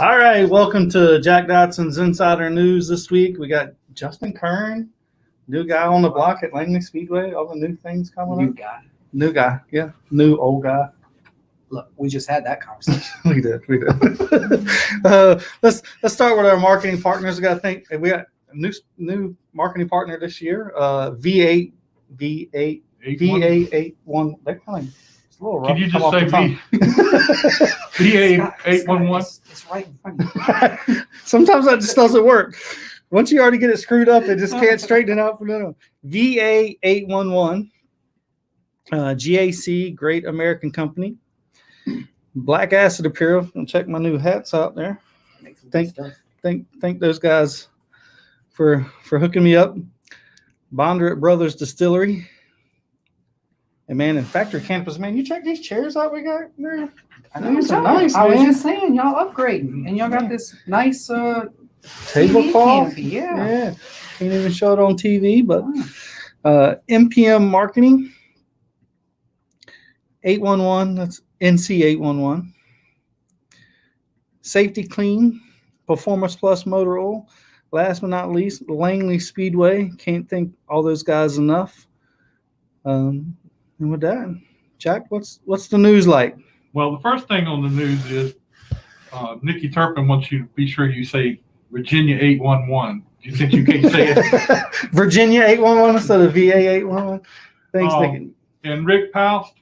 All right, welcome to Jack Dodson's Insider News this week. We got Justin Kern, new guy on the block at Langley Speedway. All the new things coming up. New guy, yeah. New old guy. Look, we just had that conversation. we did. Let's start with our marketing partners. We got a new marketing partner this year. V8 VA81. That kind of. Can you just say VA811? It's right in front of you. Sometimes that just doesn't work. Once you already get it screwed up, it just can't straighten it out. VA811. GAC, Great American Company. Black Acid Apparel. I'll check my new hats out there. Thank those guys for hooking me up. Bondurant Brothers Distillery. And man, in Factory Campus, man, you check these chairs out we got there. I know, these are nice. I was just saying, y'all upgrading, and y'all got this nice tablecloth. Yeah. Can't even show it on TV, but MPM Marketing 811. That's NC 811. Safety Clean, Performance Plus Motor Oil. Last but not least, Langley Speedway. Can't thank all those guys enough. And with that, Jack, what's the news like? Well, the first thing on the news is Nikki Turpin wants you to be sure you say Virginia 811. Since you can't say it. Virginia 811 instead of VA 811. Thanks, Nikki. And Rick Paust,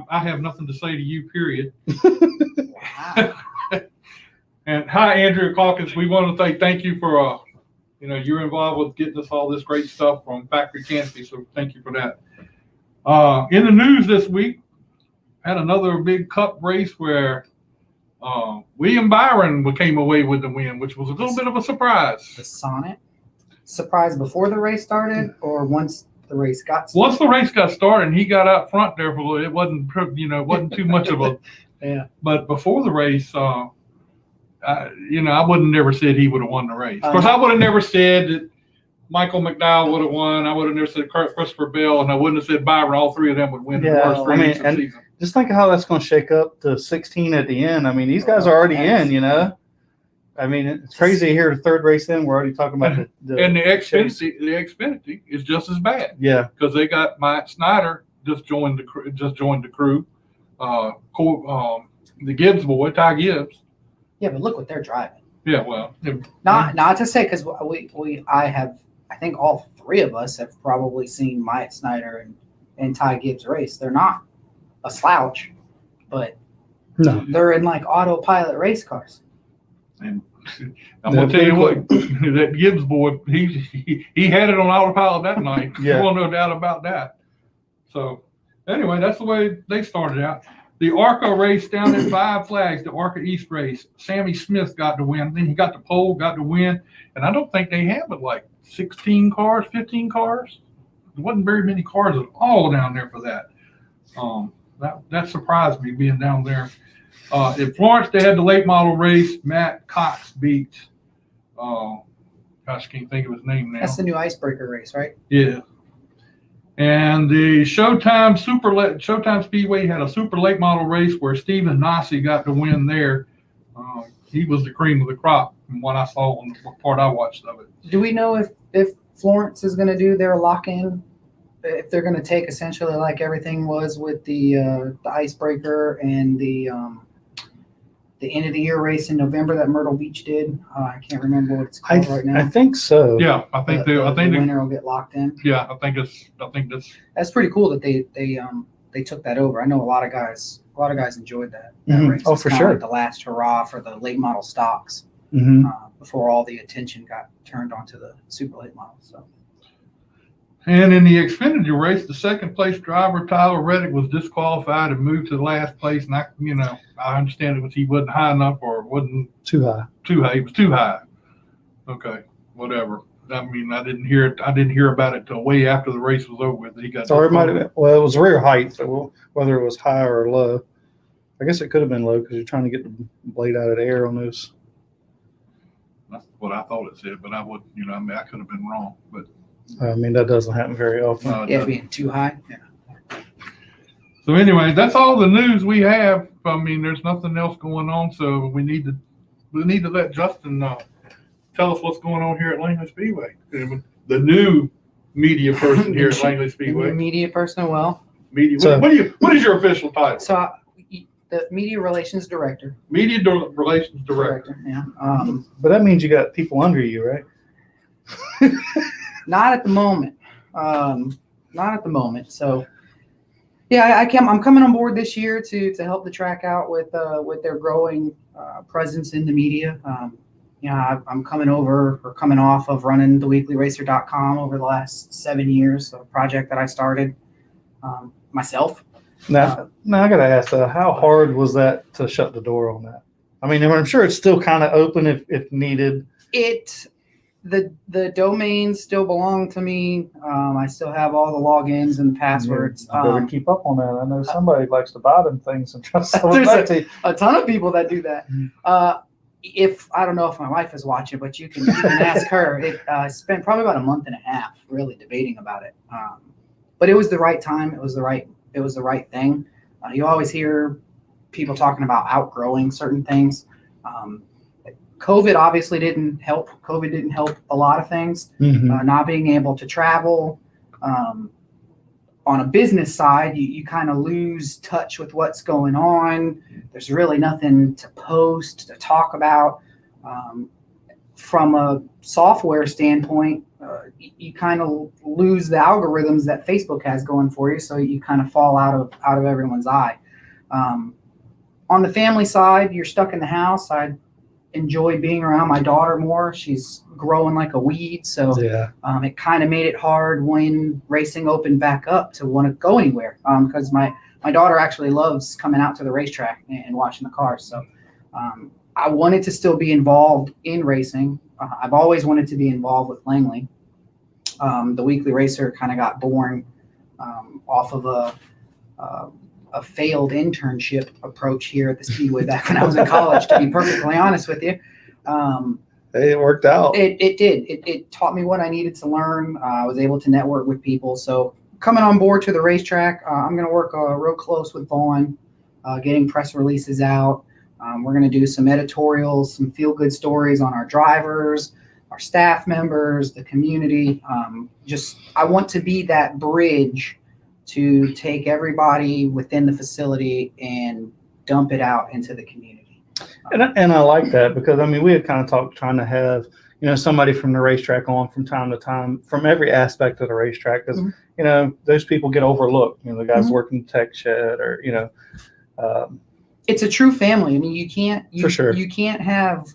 I have nothing to say to you, period. Wow. And hi, Andrea Calkins. We want to say thank you for, you're involved with getting us all this great stuff from Factory Canopy, so thank you for that. In the news this week, had another big cup race where William Byron came away with the win, which was a little bit of a surprise. The Sonnet? Surprise before the race started, or once the race got started? Once the race got started, and he got out front there for a little. It wasn't too much of a. Yeah. But before the race, I wouldn't never said he would have won the race. Of course, I would have never said that Michael McDowell would have won. I would have never said Christopher Bell, and I wouldn't have said Byron. All three of them would win the worst race of the season. Just think of how that's going to shake up to 16 at the end. I mean, these guys are already in, I mean, it's crazy to hear the third race in. We're already talking about the Xfinity is just as bad. Yeah, because they got Mike Snyder just joined the crew. The Gibbs boy, Ty Gibbs. Yeah, but look what they're driving. Yeah, well, not to say, because I think all three of us have probably seen Mike Snyder and Ty Gibbs race. They're not a slouch, but no, they're in like autopilot race cars. And I'm gonna tell you what, that Gibbs boy, he had it on autopilot that night. Yeah, no doubt about that. So anyway, that's the way they started out. The ARCA race down at Five Flags, the ARCA East race, Sammy Smith got the win. Then he got the pole, got the win, and I don't think they have but like 16 cars, 15 cars. There wasn't very many cars at all down there for that. That surprised me being down there. In Florence, they had the late model race. Matt Cox beat, can't think of his name now. That's the new icebreaker race, right? Yeah. And the Showtime Speedway had a super late model race where Stephen Nossi got the win there. He was the cream of the crop from what I saw on the part I watched of it. Do we know if Florence is going to do their lock-in? If they're going to take essentially like everything was with the icebreaker and the end of the year race in November that Myrtle Beach did. I can't remember what it's called right now. I think so. Yeah, I think the winner will get locked in. Yeah, I think that's pretty cool that they took that over. I know a lot of guys enjoyed that race. Oh, it's for sure. like the last hurrah for the late model stocks before all the attention got turned onto the super late model. So. And in the Xfinity race, the second place driver, Tyler Reddick, was disqualified and moved to the last place. And I understand it was he wasn't high enough or wasn't too high. He was too high. Okay, whatever. I mean, I didn't hear about it till way after the race was over with. He got. So it might have been. Well, it was rear height. So whether it was high or low, I guess it could have been low because you're trying to get the blade out of the air on those. That's what I thought it said, but I would, I could have been wrong, but. I mean, that doesn't happen very often. Being too high. Yeah. So anyway, that's all the news we have. I mean, there's nothing else going on, so we need to we need to let Justin tell us what's going on here at Langley Speedway. The new media person here at Langley Speedway. Media person, well. Media. So- What is your official title? So the media relations director. Media relations director. Yeah. But that means you got people under you, right? Not at the moment. Not at the moment. So, yeah, I'm coming on board this year to help the track out with their growing presence in the media. I'm coming off of running theweeklyracer.com over the last 7 years, a project that I started myself. Now I got to ask, how hard was that to shut the door on that? I mean, I'm sure it's still kind of open if needed. The domains still belong to me. I still have all the logins and passwords. You better keep up on that. I know somebody likes to buy them things and try to sell them back to you. A ton of people that do that. If I don't know if my wife is watching, but you can ask her. It spent probably about a month and a half really debating about it. But it was the right time. It was the right thing. You always hear people talking about outgrowing certain things. COVID obviously didn't help. COVID didn't help a lot of things. Mm-hmm. Not being able to travel. On a business side, you kind of lose touch with what's going on. There's really nothing to post, to talk about. From a software standpoint, you kind of lose the algorithms that Facebook has going for you, so you kind of fall out of everyone's eye. On the family side, you're stuck in the house. I enjoy being around my daughter more. She's growing like a weed, so Yeah. it kind of made it hard when racing opened back up to want to go anywhere, because my daughter actually loves coming out to the racetrack and watching the cars. So I wanted to still be involved in racing. I've always wanted to be involved with Langley. The Weekly Racer kind of got born off of a failed internship approach here at the Speedway back when I was in college, to be perfectly honest with you. It worked out. It did. It taught me what I needed to learn. I was able to network with people. So coming on board to the racetrack, I'm going to work real close with Vaughn, getting press releases out. We're going to do some editorials, some feel-good stories on our drivers, our staff members, the community. I want to be that bridge to take everybody within the facility and dump it out into the community. And I like that, because I mean, we had kind of talked trying to have, somebody from the racetrack on from time to time from every aspect of the racetrack, because those people get overlooked. The guys working the tech shed, or it's a true family. I mean, you can't for sure. You can't have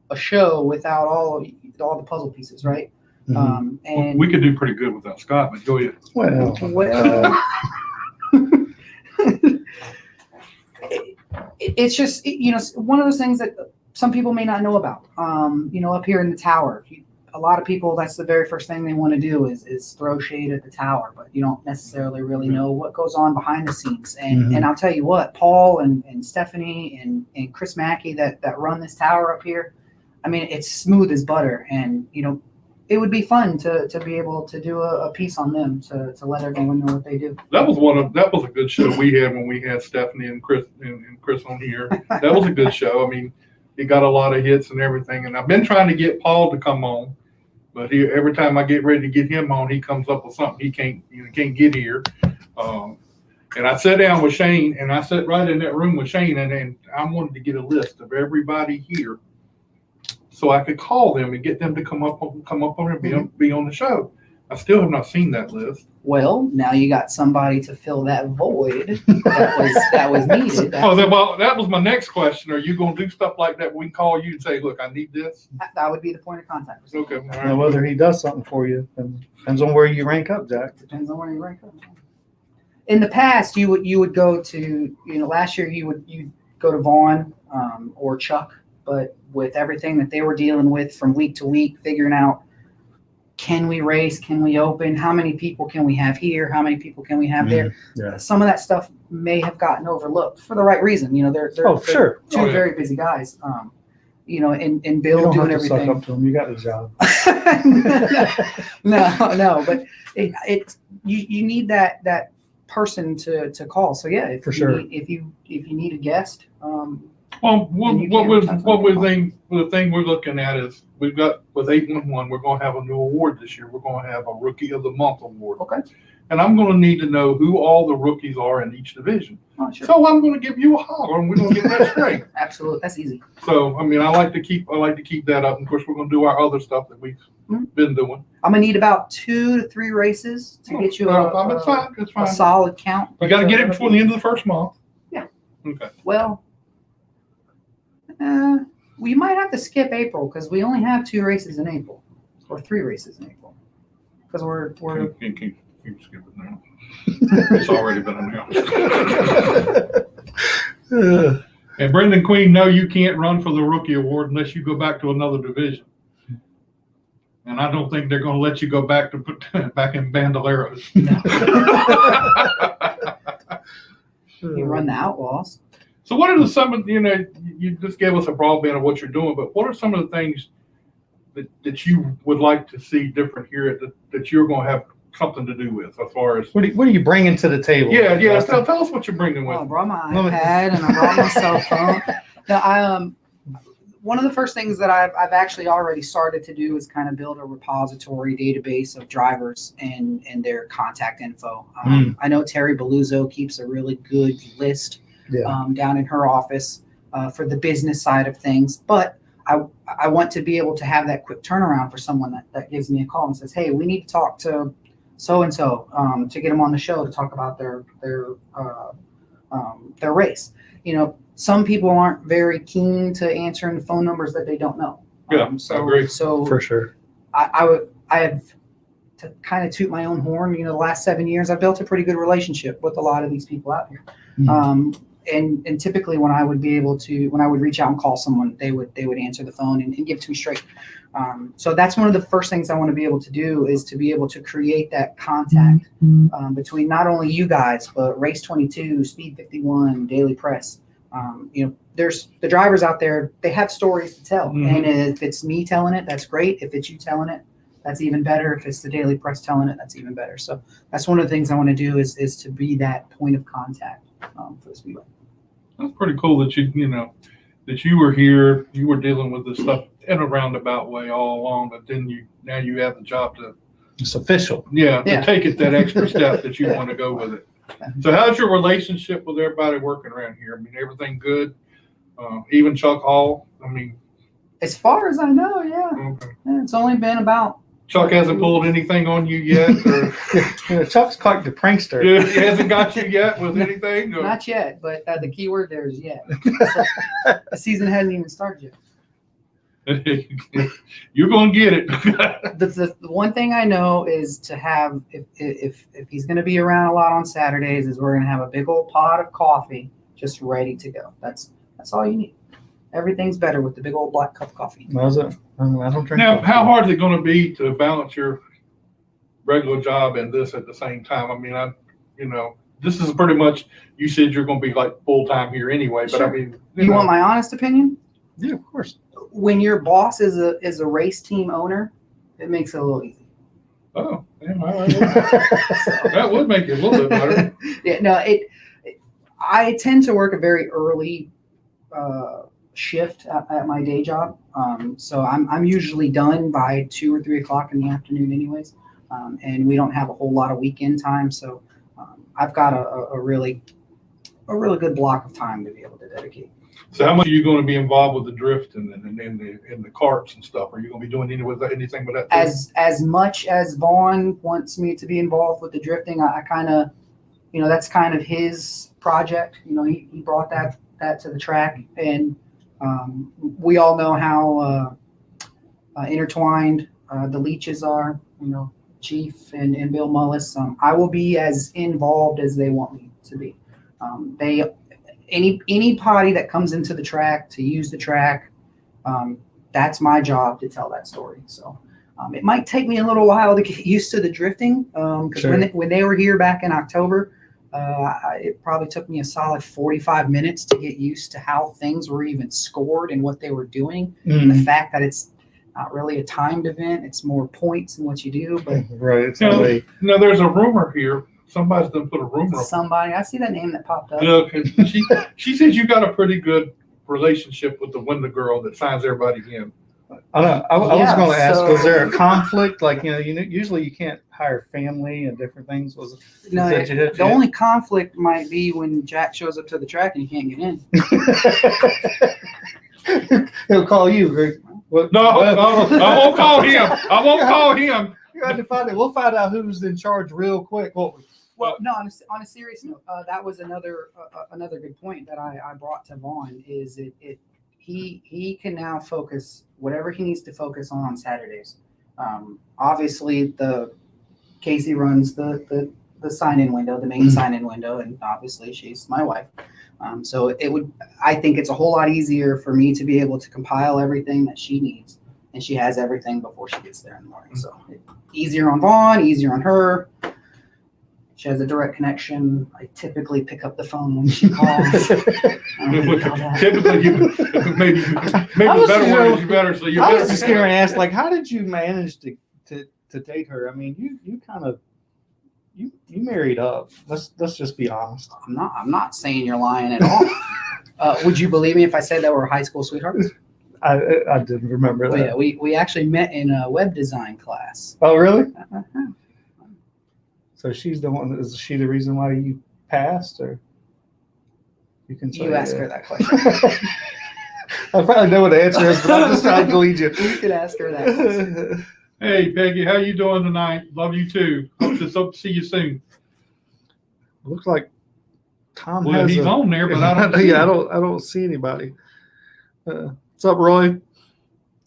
a show without all the puzzle pieces, right? Mm-hmm. And We could do pretty good without Scott, but go ahead. well, it's just one of those things that some people may not know about. Up here in the tower, a lot of people, that's the very first thing they want to do is throw shade at the tower, but you don't necessarily really know what goes on behind the scenes. And I'll tell you what, Paul and Stephanie and Chris Mackey that run this tower up here, I mean, it's smooth as butter, and it would be fun to be able to do a piece on them to let everyone know what they do. That was a good show we had when we had Stephanie and Chris on here. That was a good show. I mean, he got a lot of hits and everything. And I've been trying to get Paul to come on, but every time I get ready to get him on, he comes up with something he can't get here. And I sat down with Shane, and I sat right in that room with Shane, and I wanted to get a list of everybody here, so I could call them and get them to come up on and be on the show. I still have not seen that list. Well, now you got somebody to fill that void that was needed. That was my next question. Are you going to do stuff like that? We can call you and say, "Look, I need this." That would be the point of contact. Okay. All right. Now, whether he does something for you depends on where you rank up, Jack. Depends on where you rank up. In the past, you would go to last year you'd go to Vaughn or Chuck, but with everything that they were dealing with from week to week, figuring out, can we race? Can we open? How many people can we have here? How many people can we have there? Yeah. Some of that stuff may have gotten overlooked for the right reason. They're sure. two very busy guys. And Bill You don't doing have to suck everything. up to him. You got the job. no, but you need that person to call. So yeah, if you need a guest, Well, And you what can't was touch what we them. think the thing we're looking at is we've got with 811 we're going to have a new award this year. We're going to have a Rookie of the Month award. Okay. And I'm going to need to know who all the rookies are in each division. Oh, sure. So I'm going to give you a holler, and we're going to get that straight. Absolutely, that's easy. So I mean, I like to keep that up. And of course, we're going to do our other stuff that we've been doing. I'm gonna need about 2 to 3 races to get you It's fine. It's a fine. solid count. You got to get it before the end of the first month. Yeah. Okay. Well, we might have to skip April because we only have 2 races in April, or 3 races in April, because we're Can you skip it now? It's already been announced. And Brendan Quin, no, you can't run for the rookie award unless you go back to another division. And I don't think they're going to let you go back to back in Bandoleros. you run the Outlaws. So what are some of, you just gave us a broadband of what you're doing, but what are some of the things that you would like to see different here that you're going to have something to do with as far as? What are you bringing to the table? Yeah. Tell us what you're bringing with. Well, I brought my iPad and I brought my cell phone. Now, one of the first things that I've actually already started to do is kind of build a repository database of drivers and their contact info. I know Terry Beluzzo keeps a really good list down in her office for the business side of things, but I want to be able to have that quick turnaround for someone that gives me a call and says, hey, we need to talk to so-and-so to get them on the show to talk about their race. Some people aren't very keen to answering phone numbers that they don't know. I agree. So For sure. I have to kind of toot my own horn. The last 7 years, I've built a pretty good relationship with a lot of these people out here. And typically when I would reach out and call someone, they would answer the phone and give it to me straight. So that's one of the first things I want to be able to do is to be able to create that contact between not only you guys, but Race 22, Speed 51, Daily Press. There's the drivers out there, they have stories to tell. And if it's me telling it, that's great. If it's you telling it, that's even better. If it's the Daily Press telling it, that's even better. So that's one of the things I want to do is to be that point of contact for the Speedway. That's pretty cool that that you were here, you were dealing with this stuff in a roundabout way all along, but then now you have the job to. It's official. To take it that extra step that you want to go with it. So how's your relationship with everybody working around here? I mean, everything good? Even Chuck Hall? I mean. As far as I know, yeah. Okay. It's only been about. Chuck hasn't pulled anything on you yet? Or Chuck's quite the prankster. he hasn't got you yet with anything? Or? Not yet, but the key word there is yet. The season hadn't even started yet. You're going to get it. The one thing I know is to have, if he's going to be around a lot on Saturdays, is we're going to have a big old pot of coffee just ready to go. That's all you need. Everything's better with the big old black cup of coffee. I don't drink Now, coffee. how hard is it going to be to balance your regular job and this at the same time? I mean, this is pretty much, you said you're going to be like full-time here anyway, but Sure. I mean. You want my honest opinion? Yeah, of course. When your boss is a race team owner, it makes it a little easy. Oh, yeah, that would make it a little bit better. Yeah, no, I tend to work a very early shift at my day job. So I'm usually done by 2 or 3 o'clock in the afternoon anyways. And we don't have a whole lot of weekend time. So I've got a really good block of time to be able to dedicate. So how much are you going to be involved with the drift and the carts and stuff? Are you going to be doing anything with that? As much as Vaughn wants me to be involved with the drifting, I kind of, that's kind of his project. He brought that to the track, and we all know how intertwined the Leaches are. Chief and Bill Mullis. I will be as involved as they want me to be. Anybody that comes into the track to use the track, that's my job to tell that story. So it might take me a little while to get used to the drifting because when they were here back in October, it probably took me a solid 45 minutes to get used to how things were even scored and what they were doing. And the fact that it's not really a timed event, it's more points in what you do. But right. No, there's a rumor here. Somebody's going to put a rumor up. Somebody, I see that name that popped up. She says you got a pretty good relationship with the window girl that signs everybody in? I know. I was going to ask, so- was there a conflict? Like, usually you can't hire family and different things. No, that you the only conflict might be when Jack shows up to the track and he can't get in. He'll call you. Rick. What? No, I won't call him. I won't call him. You had to find it. We'll find out who's in charge real quick. Well, no. On a serious note, that was another good point that I brought to Vaughn. Is he can now focus whatever he needs to focus on Saturdays. Obviously, Casey runs the sign-in window, the main sign-in window, and obviously she's my wife. So I think it's a whole lot easier for me to be able to compile everything that she needs, and she has everything before she gets there in the morning. So easier on Vaughn, easier on her. She has a direct connection. I typically pick up the phone when she calls. Typically, maybe the better word is you better. So you I better. was just going to ask, like, how did you manage to date her? I mean, you kind of you married up. Let's just be honest. I'm not saying you're lying at all. Would you believe me if I said that we're high school sweethearts? I didn't remember that. Yeah, we actually met in a web design class. Oh, really? So she's the one. Is she the reason why you passed, or you can say? You ask her that question. I probably know what the answer is, but I'm just trying to lead you. You could ask her that question. Hey, Peggy, how you doing tonight? Love you too. Hope to see you soon. Looks like Tom Well, has he's a, on there, but I don't. See yeah, him. I don't see anybody. What's up, Roy?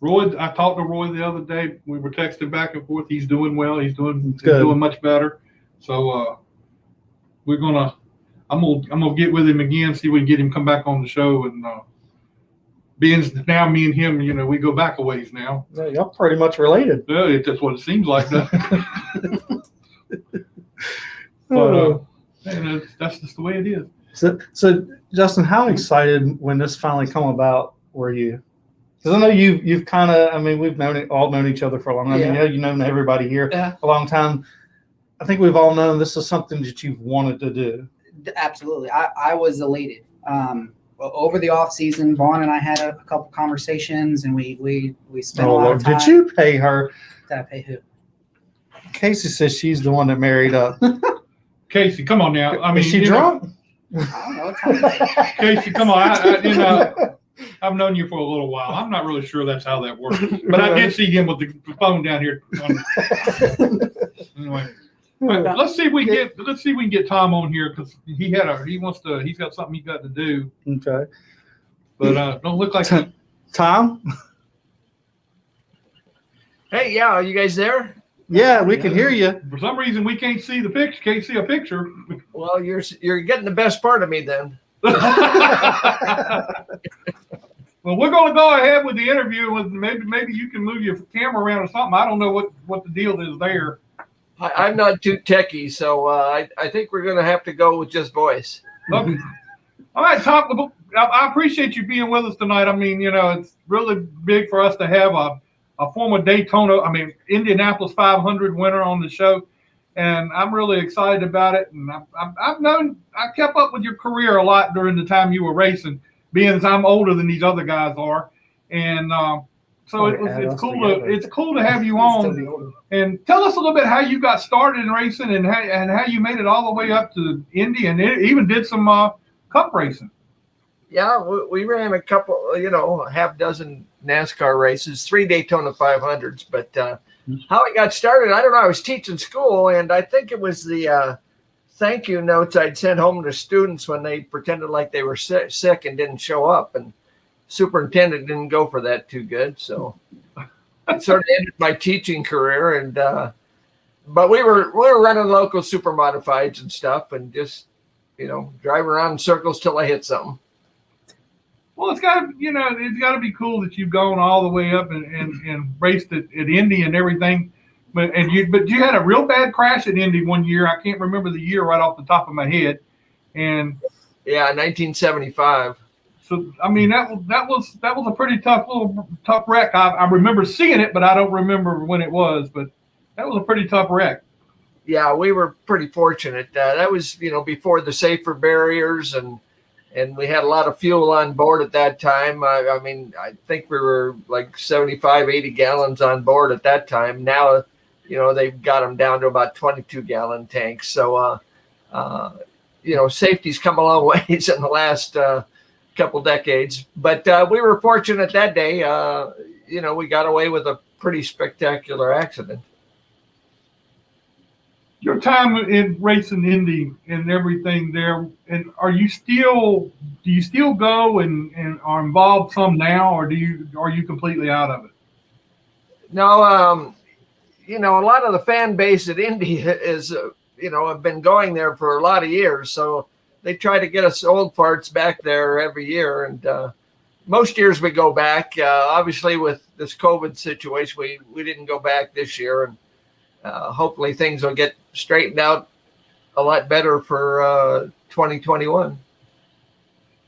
Roy, I talked to Roy the other day. We were texting back and forth. He's doing well. He's doing Good. much better. So I'm gonna get with him again, see if we can get him come back on the show. And being now me and him, we go back a ways now. Yeah, y'all pretty much related. Yeah, that's what it seems like. But and that's just the way it is. So Justin, how excited when this finally come about were you? Because I know you've kind of, I mean, we've all known each other for a long time. Yeah. You've known everybody here a long time. I think we've all known this is something that you've wanted to do. Absolutely. I was elated. Over the off season, Vaughn and I had a couple conversations, and we spent a lot of time. Did you pay her? Did I pay who? Casey says she's the one that married up. Casey, come on now. I mean, is she drunk? I don't know. It's hard. Casey, come on. I've known you for a little while. I'm not really sure that's how that works, but I did see him with the phone down here. Anyway, let's see if we can get Tom on here because he's got something he's got to do. Okay, but don't look like Tom. Hey, yeah, are you guys there? Yeah, we can hear you. For some reason, we can't see the picture. Can't see a picture. Well, you're getting the best part of me then. Well, we're going to go ahead with the interview. With maybe you can move your camera around or something. I don't know what the deal is there. I'm not too techie, so I think we're going to have to go with just voice. Okay. All right, Tom. I appreciate you being with us tonight. I mean, it's really big for us to have a former Indianapolis 500 winner on the show, and I'm really excited about it. And I kept up with your career a lot during the time you were racing, being as I'm older than these other guys are, and so it's cool to have you on. And tell us a little bit how you got started in racing and how you made it all the way up to Indy and even did some cup racing. Yeah, we ran a couple, a half dozen NASCAR races, 3 Daytona 500s. But how I got started, I don't know. I was teaching school, and I think it was the thank you notes I'd sent home to students when they pretended like they were sick and didn't show up. And superintendent didn't go for that too good. So I sort of ended my teaching career. And but we were running local super modifieds and stuff and just, drive around in circles till I hit something. Well, it's got to be cool that you've gone all the way up and raced at Indy and everything. But you had a real bad crash at Indy one year. I can't remember the year right off the top of my head. And yeah, 1975. So I mean that was a pretty tough wreck. I remember seeing it, but I don't remember when it was. But that was a pretty tough wreck. Yeah, we were pretty fortunate. That was before the safer barriers and and we had a lot of fuel on board at that time. I mean, I think we were like 75, 80 gallons on board at that time. Now, they've got them down to about 22-gallon tanks. So, safety's come a long ways in the last couple decades. But we were fortunate that day. We got away with a pretty spectacular accident. Your time in racing Indy and everything there, and do you still go and are involved some now, or are you completely out of it? No, a lot of the fan base at Indy is, have been going there for a lot of years. So they try to get us old farts back there every year. And most years we go back. Obviously, with this COVID situation, we didn't go back this year. And hopefully things will get straightened out a lot better for 2021.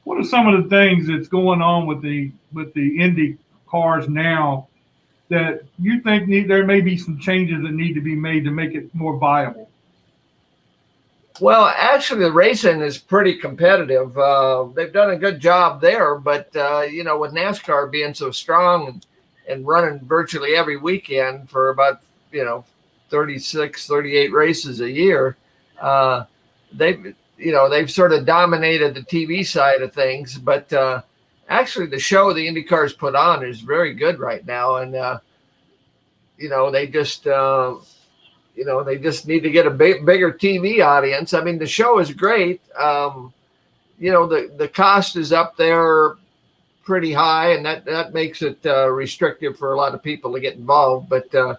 What are some of the things that's going on with the Indy cars now that you think there may be some changes that need to be made to make it more viable? Well, actually, the racing is pretty competitive. They've done a good job there, but with NASCAR being so strong and running virtually every weekend for about 36, 38 races a year, they've sort of dominated the TV side of things. But actually, the show the IndyCars put on is very good right now, and they just need to get a bigger TV audience. I mean, the show is great. The cost is up there pretty high, and that makes it restrictive for a lot of people to get involved. But the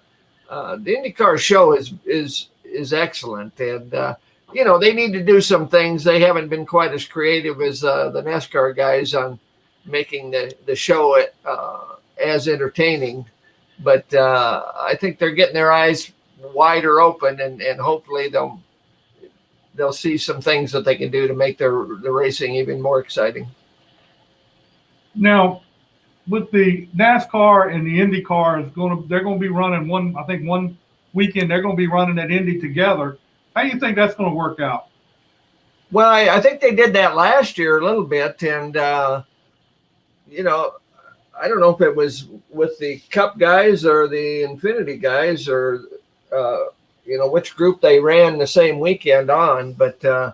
IndyCar show is excellent, and they need to do some things. They haven't been quite as creative as the NASCAR guys on making the show as entertaining. But I think they're getting their eyes wider open, and hopefully they'll see some things that they can do to make the racing even more exciting. Now, with the NASCAR and the Indy cars, they're going to be running one weekend. They're going to be running at Indy together. How do you think that's going to work out? Well, I think they did that last year a little bit, and I don't know if it was with the Cup guys or the Infinity guys or which group they ran the same weekend on, but I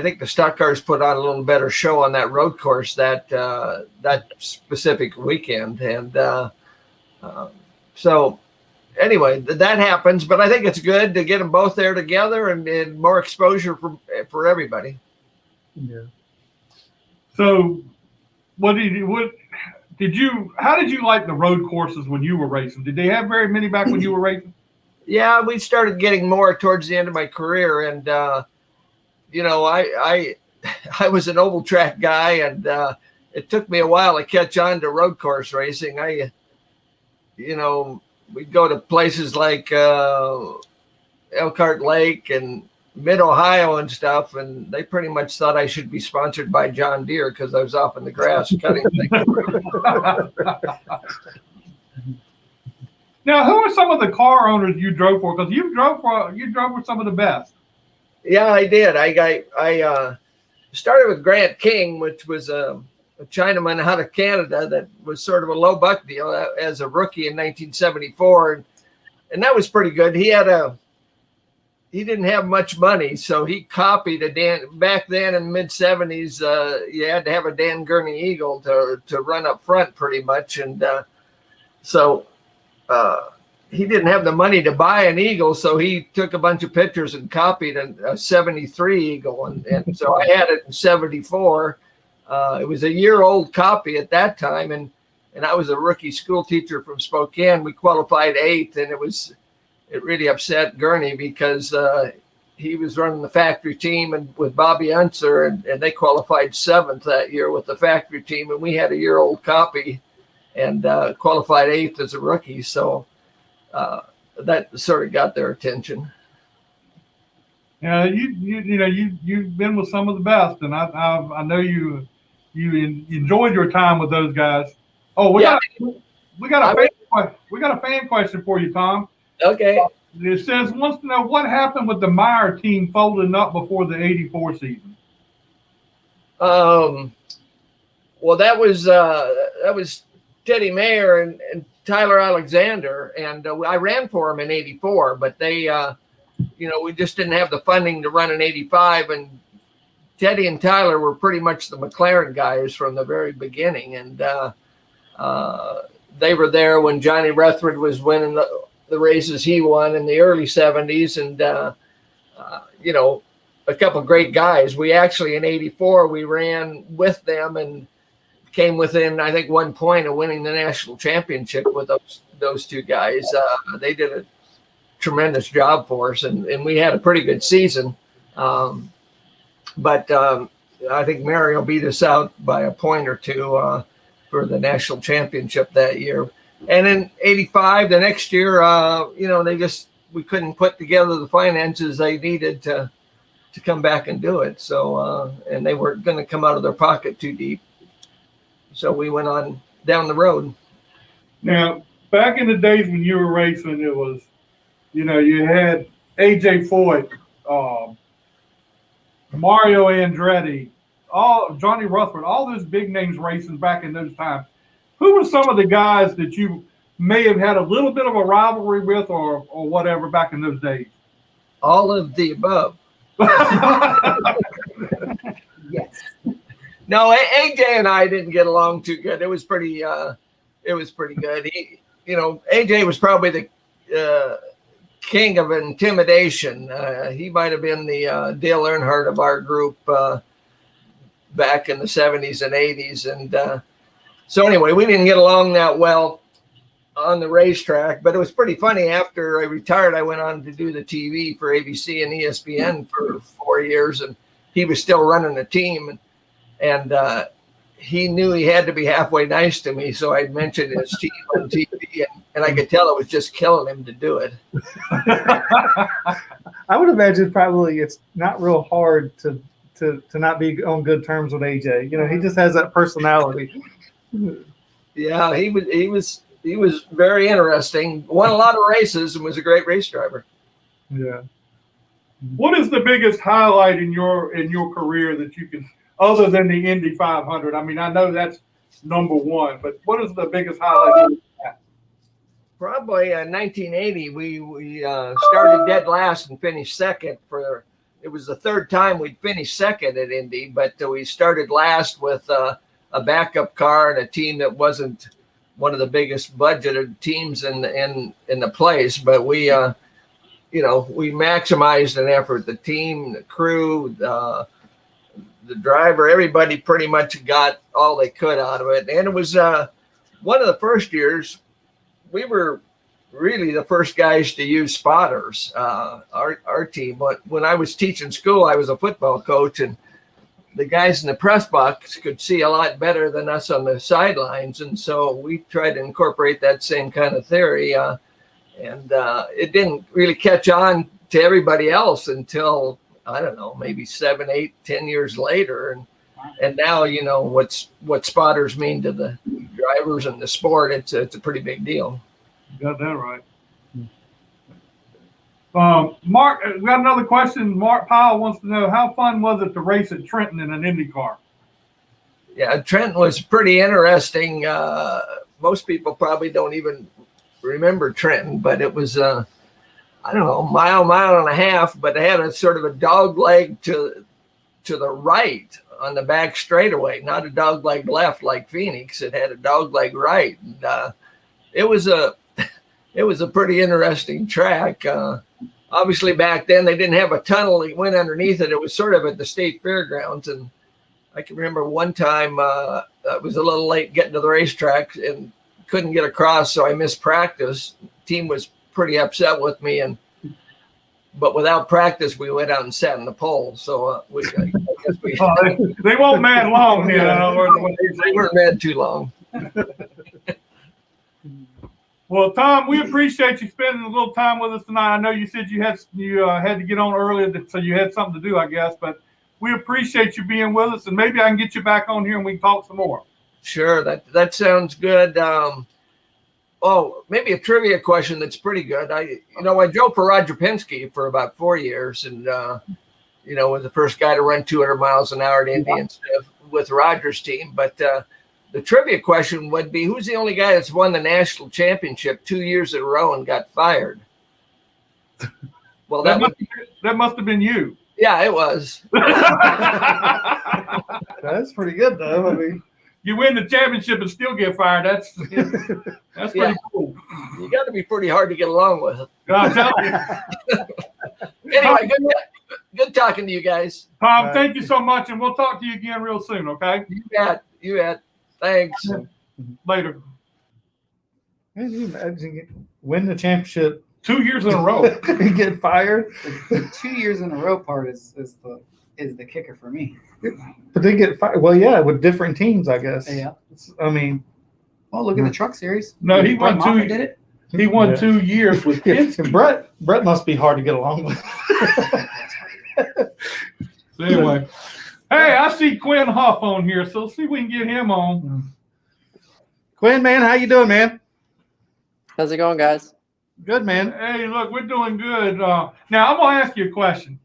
think the stock cars put on a little better show on that road course that specific weekend, and so anyway, that happens. But I think it's good to get them both there together and more exposure for everybody. Yeah. So, how did you like the road courses when you were racing? Did they have very many back when you were racing? Yeah, we started getting more towards the end of my career, and I was an oval track guy, and it took me a while to catch on to road course racing. We'd go to places like Elkhart Lake and Mid-Ohio and stuff, and they pretty much thought I should be sponsored by John Deere because I was off in the grass cutting things. Now, who are some of the car owners you drove for? Because you drove with some of the best. Yeah, I did. I started with Grant King, which was a Chinaman out of Canada that was sort of a low buck deal as a rookie in 1974, and that was pretty good. He didn't have much money, so he copied a Dan. Back then in the mid-'70s, you had to have a Dan Gurney Eagle to run up front pretty much, and so he didn't have the money to buy an Eagle, so he took a bunch of pictures and copied a 73 Eagle, and so I had it in 74. It was a year-old copy at that time, and I was a rookie school teacher from Spokane. We qualified 8th, and it really upset Gurney because he was running the factory team and with Bobby Unser, and they qualified 7th that year with the factory team, and we had a year-old copy and qualified 8th as a rookie. So that sort of got their attention. Yeah, you've been with some of the best, and I know you enjoyed your time with those guys. Oh, we got a fan question for you, Tom. Okay. It says wants to know what happened with the Meyer team folding up before the '84 season. Well, that was Teddy Mayer and Tyler Alexander, and I ran for him in '84, but they, we just didn't have the funding to run in '85, and Teddy and Tyler were pretty much the McLaren guys from the very beginning, and they were there when Johnny Rutherford was winning the races he won in the early '70s, and a couple of great guys. We actually in '84 we ran with them and came within, I think, 1 point of winning the national championship with those two guys. They did a tremendous job for us, and we had a pretty good season. But I think Mario beat us out by a point or two for the national championship that year. And in '85, the next year, we couldn't put together the finances they needed to come back and do it. So, and they weren't going to come out of their pocket too deep. So we went on down the road. Now, back in the days when you were racing, it was, you had AJ Foyt, Mario Andretti, Johnny Rutherford, all those big names racing back in those times. Who were some of the guys that you may have had a little bit of a rivalry with or whatever back in those days? All of the above. Yes. No, AJ and I didn't get along too good. It was pretty good. AJ was probably the king of intimidation. He might have been the Dale Earnhardt of our group back in the '70s and '80s. And so anyway, we didn't get along that well on the racetrack, but it was pretty funny. After I retired, I went on to do the TV for ABC and ESPN for 4 years, and he was still running the team. And he knew he had to be halfway nice to me, so I mentioned his team on TV, and I could tell it was just killing him to do it. I would imagine probably it's not real hard to not be on good terms with AJ. He just has that personality. Yeah, he was very interesting. Won a lot of races and was a great race driver. Yeah. What is the biggest highlight in your career that you can, other than the Indy 500? I mean, I know that's number one, but what is the biggest highlight? Probably in 1980, we started dead last and finished second. It was the third time we'd finished second at Indy, but we started last with a backup car and a team that wasn't one of the biggest budgeted teams in the place. But we maximized an effort. The team, the crew, the driver, everybody pretty much got all they could out of it. And it was one of the first years we were really the first guys to use spotters, our team. But when I was teaching school, I was a football coach, and the guys in the press box could see a lot better than us on the sidelines. And so we tried to incorporate that same kind of theory. And it didn't really catch on to everybody else until, I don't know, maybe 7, 8, 10 years later. And now, what spotters mean to the drivers and the sport. It's a pretty big deal. You got that right. Mark, we got another question. Mark Powell wants to know, how fun was it to race at Trenton in an Indy car? Yeah, Trenton was pretty interesting. Most people probably don't even remember Trenton, but it was, I don't know, mile and a half, but it had a sort of a dog leg to the right on the back straightaway, not a dog leg left like Phoenix. It had a dog leg right. And it was a pretty interesting track. Obviously, back then they didn't have a tunnel that went underneath it. It was sort of at the state fairgrounds. And I can remember one time I was a little late getting to the racetrack and couldn't get across, so I missed practice. The team was pretty upset with me, but without practice, we went out and sat in the pole. So I guess we they won't mad long, They weren't mad too long. Well, Tom, we appreciate you spending a little time with us tonight. I know you said you had to get on earlier, so you had something to do, I guess. But we appreciate you being with us, and maybe I can get you back on here and we can talk some more. Sure, that sounds good. Maybe a trivia question that's pretty good. I drove for Roger Penske for about 4 years, and was the first guy to run 200 miles an hour at Indy instead of with Roger's team. But the trivia question would be, who's the only guy that's won the national championship 2 years in a row and got fired? Well, that must have been you. Yeah, it was. That's pretty good, though. I mean, you win the championship and still get fired. That's pretty cool. You got to be pretty hard to get along with. I'm telling you. Anyway, good talking to you guys. Tom, thank you so much, and we'll talk to you again real soon, okay? You bet. Thanks. Later. can you imagine win the championship 2 years in a row and get fired? The 2 years in a row part is the kicker for me. But they get fired. Well, yeah, with different teams, I guess. Yeah. I mean, well, look at the Truck Series. No, he won Brett Moffitt two. Did it? He won 2 years with Penske. Brett must be hard to get along with. So anyway, hey, I see Quin Houff on here, so let's see if we can get him on. Quin, man, how you doing, man? How's it going, guys? Good, man. Hey, look, we're doing good. Now I'm gonna ask you a question.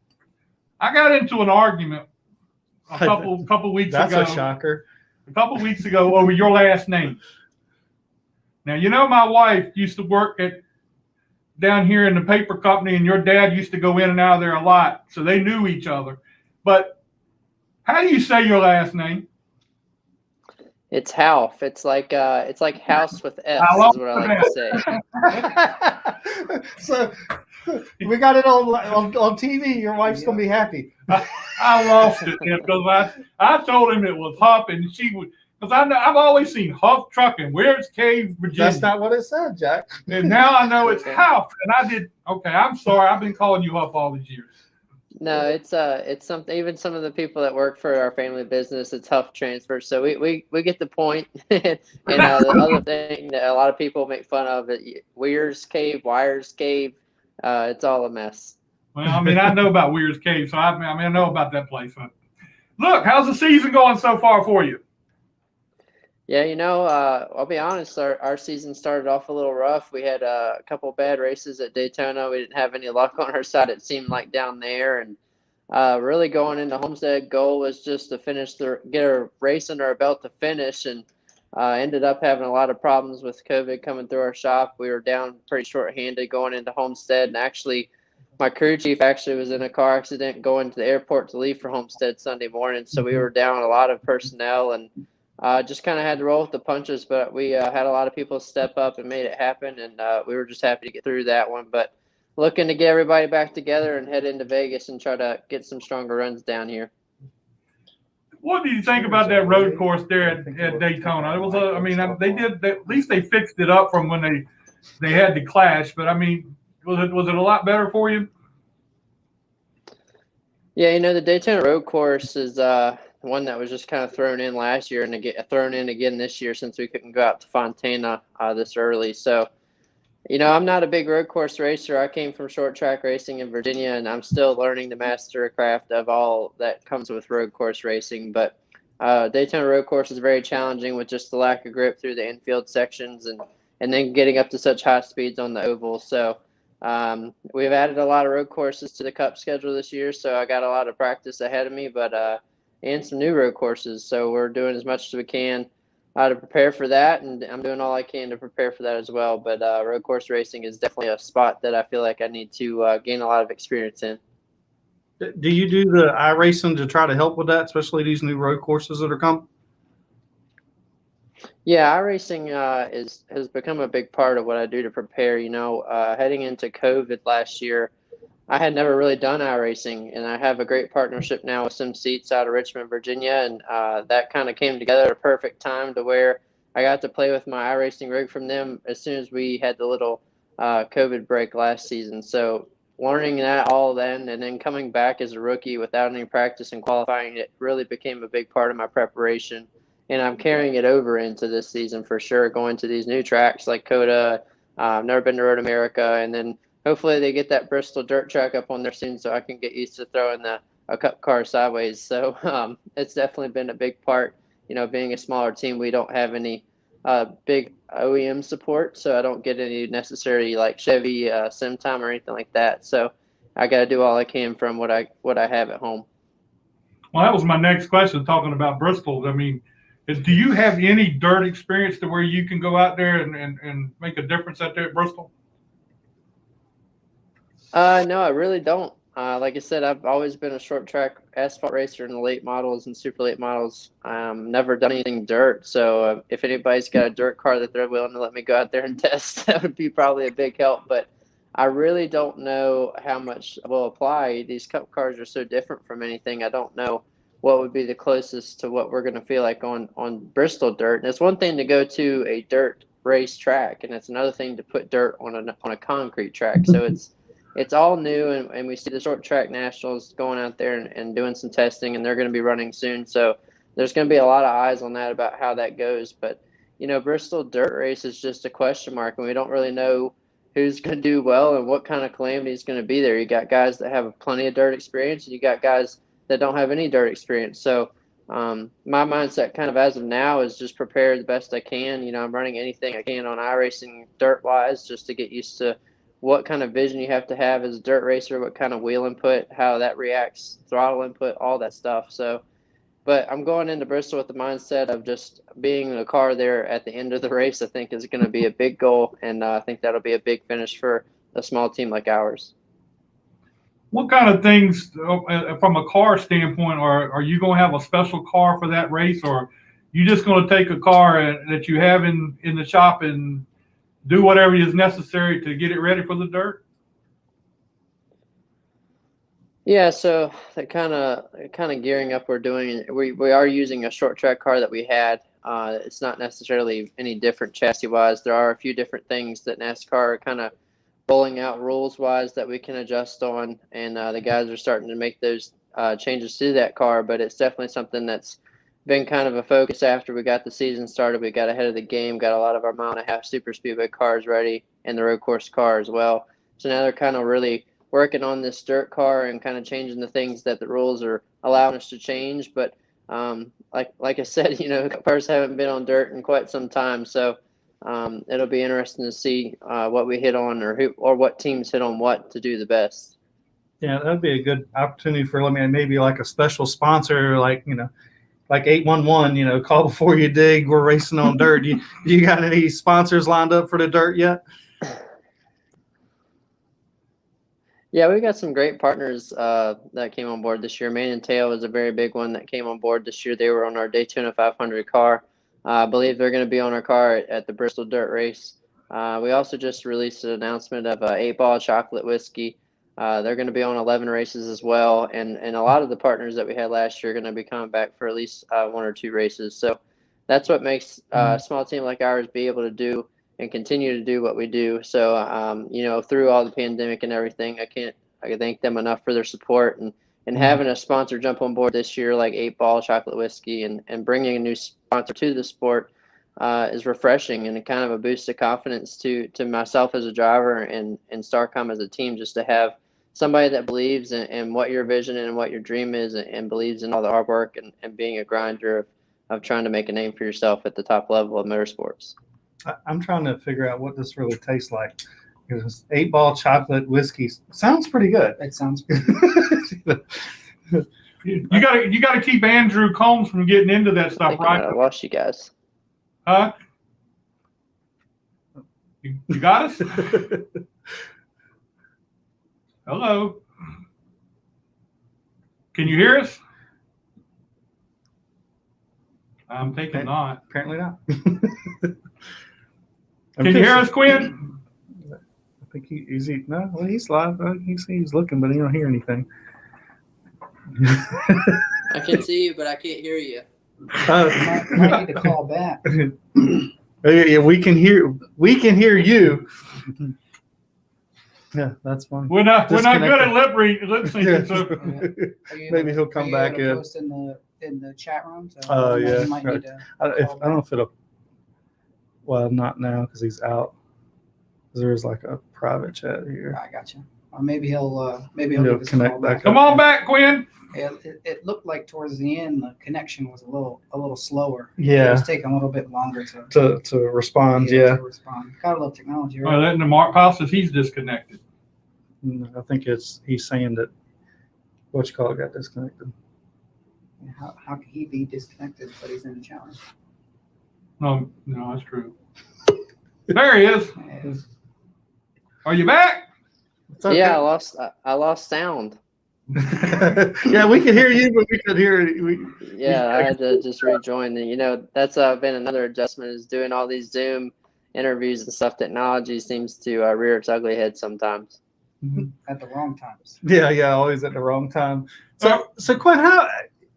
I got into an argument a couple weeks ago. That's a shocker. A couple weeks ago over your last name. Now, my wife used to work down here in the paper company, and your dad used to go in and out of there a lot, so they knew each other. But how do you say your last name? It's Houff. It's like house with F is what I like to say. So we got it on TV. Your wife's gonna be happy. I lost it because I told him it was Houff, and she would, because I've always seen Houff Trucking. Where's Cave, Virginia? That's not what it said, Jack. And now I know it's Houff, and I did. Okay, I'm sorry. I've been calling you Houff all these years. No, it's something. Even some of the people that work for our family business, it's Houff Transfer. So we get the point. And the other thing that a lot of people make fun of it, Weir's Cave, Wires Cave. It's all a mess. Well, I mean, I know about Weir's Cave, so I know about that place. But look, how's the season going so far for you? Yeah, I'll be honest, our season started off a little rough. We had a couple bad races at Daytona. We didn't have any luck on our side, it seemed like, down there. And really going into Homestead, goal was just to get a race under our belt to finish, and ended up having a lot of problems with COVID coming through our shop. We were down pretty short-handed going into Homestead, and actually my crew chief was in a car accident going to the airport to leave for Homestead Sunday morning. So we were down a lot of personnel, and just kind of had to roll with the punches, but we had a lot of people step up and made it happen, and we were just happy to get through that one. But looking to get everybody back together and head into Vegas and try to get some stronger runs down here. What do you think about that road course there at Daytona? It was, at least they fixed it up from when they had the clash. But I mean, was it a lot better for you? Yeah, the Daytona road course is one that was just kind of thrown in last year and get thrown in again this year since we couldn't go out to Fontana this early. So, I'm not a big road course racer. I came from short track racing in Virginia, and I'm still learning to master a craft of all that comes with road course racing. But Daytona road course is very challenging with just the lack of grip through the infield sections and then getting up to such high speeds on the oval. So we've added a lot of road courses to the Cup schedule this year, so I got a lot of practice ahead of me, but and some new road courses. So we're doing as much as we can to prepare for that, and I'm doing all I can to prepare for that as well. But road course racing is definitely a spot that I feel like I need to gain a lot of experience in. Do you do the iRacing to try to help with that, especially these new road courses that are coming? Yeah, iRacing has become a big part of what I do to prepare. Heading into COVID last year, I had never really done iRacing, and I have a great partnership now with Sim Seats out of Richmond, Virginia, and that kind of came together at a perfect time to where I got to play with my iRacing rig from them as soon as we had the little COVID break last season. So learning that all then, and then coming back as a rookie without any practice and qualifying, it really became a big part of my preparation, and I'm carrying it over into this season for sure, going to these new tracks like COTA. I've never been to Road America, and then hopefully they get that Bristol dirt track up on there soon so I can get used to throwing a cup car sideways. So it's definitely been a big part. Being a smaller team, we don't have any big OEM support, so I don't get any necessary like Chevy sim time or anything like that. So I got to do all I can from what I have at home. Well, that was my next question, talking about Bristol. I mean, do you have any dirt experience to where you can go out there and make a difference out there at Bristol? No, I really don't. Like I said, I've always been a short track asphalt racer in the late models and super late models. Never done anything dirt. So if anybody's got a dirt car that they're willing to let me go out there and test, that would be probably a big help. But I really don't know how much will apply. These cup cars are so different from anything. I don't know what would be the closest to what we're going to feel like on Bristol dirt. And it's one thing to go to a dirt race track, and it's another thing to put dirt on a concrete track. So it's all new, and we see the short track nationals going out there and doing some testing, and they're going to be running soon. So there's going to be a lot of eyes on that about how that goes. But, Bristol dirt race is just a question mark, and we don't really know who's going to do well and what kind of calamity is going to be there. You got guys that have plenty of dirt experience, and you got guys that don't have any dirt experience. So my mindset kind of as of now is just prepare the best I can. I'm running anything I can on iRacing dirt-wise just to get used to what kind of vision you have to have as a dirt racer, what kind of wheel input, how that reacts, throttle input, all that stuff. So, but I'm going into Bristol with the mindset of just being in a car there at the end of the race. I think is going to be a big goal, and I think that'll be a big finish for a small team like ours. What kind of things, from a car standpoint, are you going to have a special car for that race, or you just going to take a car that you have in the shop and do whatever is necessary to get it ready for the dirt? Yeah, so that kind of gearing up we're doing. We are using a short track car that we had. It's not necessarily any different chassis wise. There are a few different things that NASCAR are kind of rolling out rules wise that we can adjust on, and the guys are starting to make those changes to that car. But it's definitely something that's been kind of a focus after we got the season started. We got ahead of the game, got a lot of our mile-and-a-half super speedway cars ready and the road course car as well. So now they're kind of really working on this dirt car and kind of changing the things that the rules are allowing us to change. But like I said, cars haven't been on dirt in quite some time. So it'll be interesting to see what we hit on or what teams hit on what to do the best. Yeah, that'd be a good opportunity for maybe like a special sponsor, like 811, call before you dig. We're racing on dirt. You got any sponsors lined up for the dirt yet? Yeah, we got some great partners that came on board this year. Mane and Tail was a very big one that came on board this year. They were on our Daytona 500 car. I believe they're going to be on our car at the Bristol Dirt Race. We also just released an announcement of 8-Ball Chocolate Whiskey. They're going to be on 11 races as well. And a lot of the partners that we had last year are going to be coming back for at least 1 or 2 races. So that's what makes a small team like ours be able to do and continue to do what we do. So, through all the pandemic and everything, I thank them enough for their support and having a sponsor jump on board this year, like 8-Ball Chocolate Whiskey, and bringing a new sponsor to the sport is refreshing and kind of a boost of confidence to myself as a driver and Starcom as a team, just to have somebody that believes in what your vision and what your dream is and believes in all the hard work and being a grinder of trying to make a name for yourself at the top level of motorsports. I'm trying to figure out what this really tastes like. Because 8-Ball Chocolate Whiskey sounds pretty good. It sounds pretty good. You gotta keep Andrew Combs from getting into that stuff, right? I lost you guys. Huh? You got us? Hello? Can you hear us? I'm thinking not. Apparently not. Can you hear us, Quin? I think he's live. He's looking, but he don't hear anything. I can see you, but I can't hear you. Might need to call back. Yeah, we can hear you. Yeah, that's fine. We're not good at lip syncing, so maybe he'll come back in. Post in the chat room. So Oh yeah. you might need to I don't know if it'll. Well, not now because he's out. There's like a private chat here. I got you. Or maybe he'll give us a connect call back. come on back, Quin. It looked like towards the end the connection was a little slower. Yeah. It was taking a little bit longer to respond. Yeah. To respond. Gotta love technology, right? Well, then the Mark Powell says he's disconnected. I think he's saying that got disconnected. How can he be disconnected but he's in the challenge? No, that's true. There he is. Are you back? Okay. Yeah, I lost sound. Yeah, we could hear you, but we could hear Yeah, I had to just rejoin. And that's been another adjustment, is doing all these Zoom interviews and stuff. Technology seems to rear its ugly head sometimes. At the wrong times. Yeah, always at the wrong time. So Quin,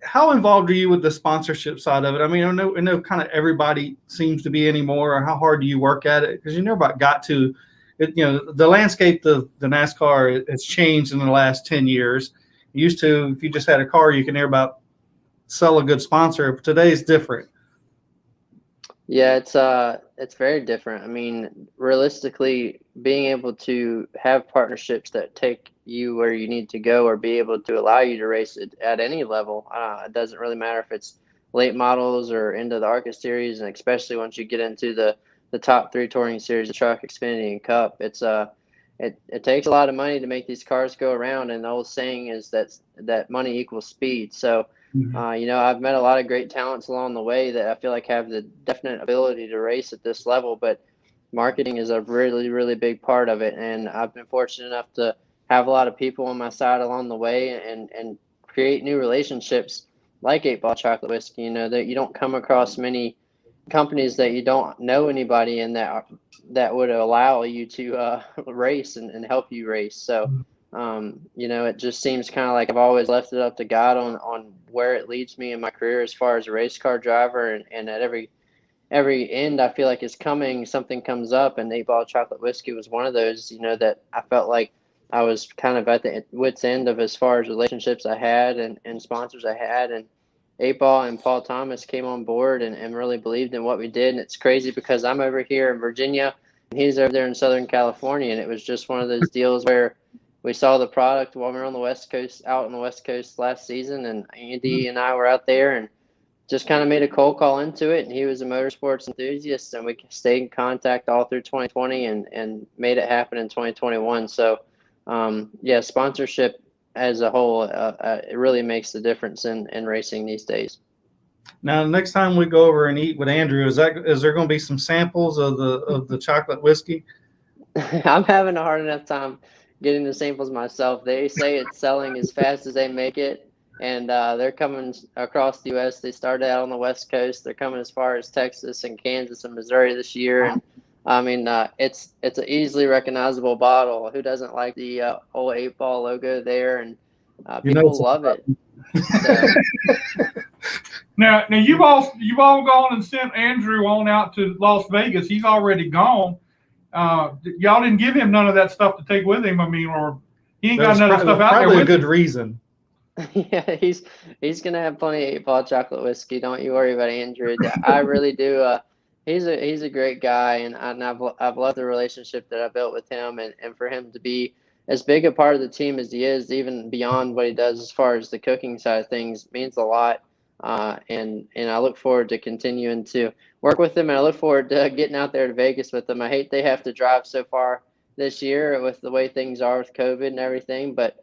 how involved are you with the sponsorship side of it? I mean, I know kind of everybody seems to be anymore. Or how hard do you work at it? Because you never got to, the landscape of the NASCAR has changed in the last 10 years. Used to, if you just had a car, you could never about sell a good sponsor. Today's different. Yeah, it's very different. I mean, realistically, being able to have partnerships that take you where you need to go, or be able to allow you to race it at any level. It doesn't really matter if it's late models or into the ARCA series, and especially once you get into the top 3 touring series, the Truck, Xfinity, and Cup. It takes a lot of money to make these cars go around, and the old saying is that money equals speed. So, I've met a lot of great talents along the way that I feel like have the definite ability to race at this level, but marketing is a really, really big part of it. And I've been fortunate enough to have a lot of people on my side along the way, and create new relationships like 8 Ball Chocolate Whiskey. That you don't come across many companies that you don't know anybody in that would allow you to race and help you race. So, it just seems kind of like I've always left it up to God on where it leads me in my career as far as a race car driver. And at every end, I feel like something comes up, and 8 Ball Chocolate Whiskey was one of those, that I felt like I was kind of at the wit's end of, as far as relationships I had and sponsors I had. And 8 Ball and Paul Thomas came on board and really believed in what we did. And it's crazy because I'm over here in Virginia and he's over there in Southern California. And it was just one of those deals where we saw the product while we were on the West Coast, out on the West Coast last season. And Andy and I were out there and just kind of made a cold call into it. And he was a motorsports enthusiast, and we stayed in contact all through 2020 and made it happen in 2021. So, sponsorship as a whole, it really makes the difference in racing these days. Now, the next time we go over and eat with Andrew, is there going to be some samples of the chocolate whiskey? I'm having a hard enough time getting the samples myself. They say it's selling as fast as they make it, and they're coming across the U.S. They started out on the West Coast. They're coming as far as Texas and Kansas and Missouri this year. And I mean, it's an easily recognizable bottle. Who doesn't like the old 8 Ball logo there? And people love it. So. Now you've all gone and sent Andrew on out to Las Vegas. He's already gone. Y'all didn't give him none of that stuff to take with him. I mean, or he ain't got none of stuff out there. Probably a good reason. Yeah, he's gonna have plenty of 8 Ball Chocolate Whiskey. Don't you worry about Andrew. I really do. He's a great guy, and I've loved the relationship that I built with him, and for him to be as big a part of the team as he is, even beyond what he does as far as the cooking side of things, means a lot. And I look forward to continuing to work with him, and I look forward to getting out there to Vegas with him. I hate they have to drive so far this year with the way things are with COVID and everything, but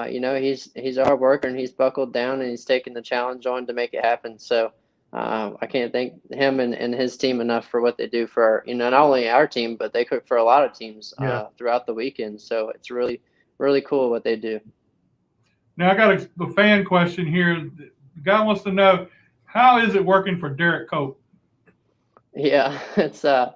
he's a hard worker, and he's buckled down, and he's taken the challenge on to make it happen. So I can't thank him and his team enough for what they do for not only our team, but they cook for a lot of teams throughout the weekend. So it's really, really cool what they do. Now I got a fan question here. The guy wants to know, how is it working for Derek Cope? Yeah, that's a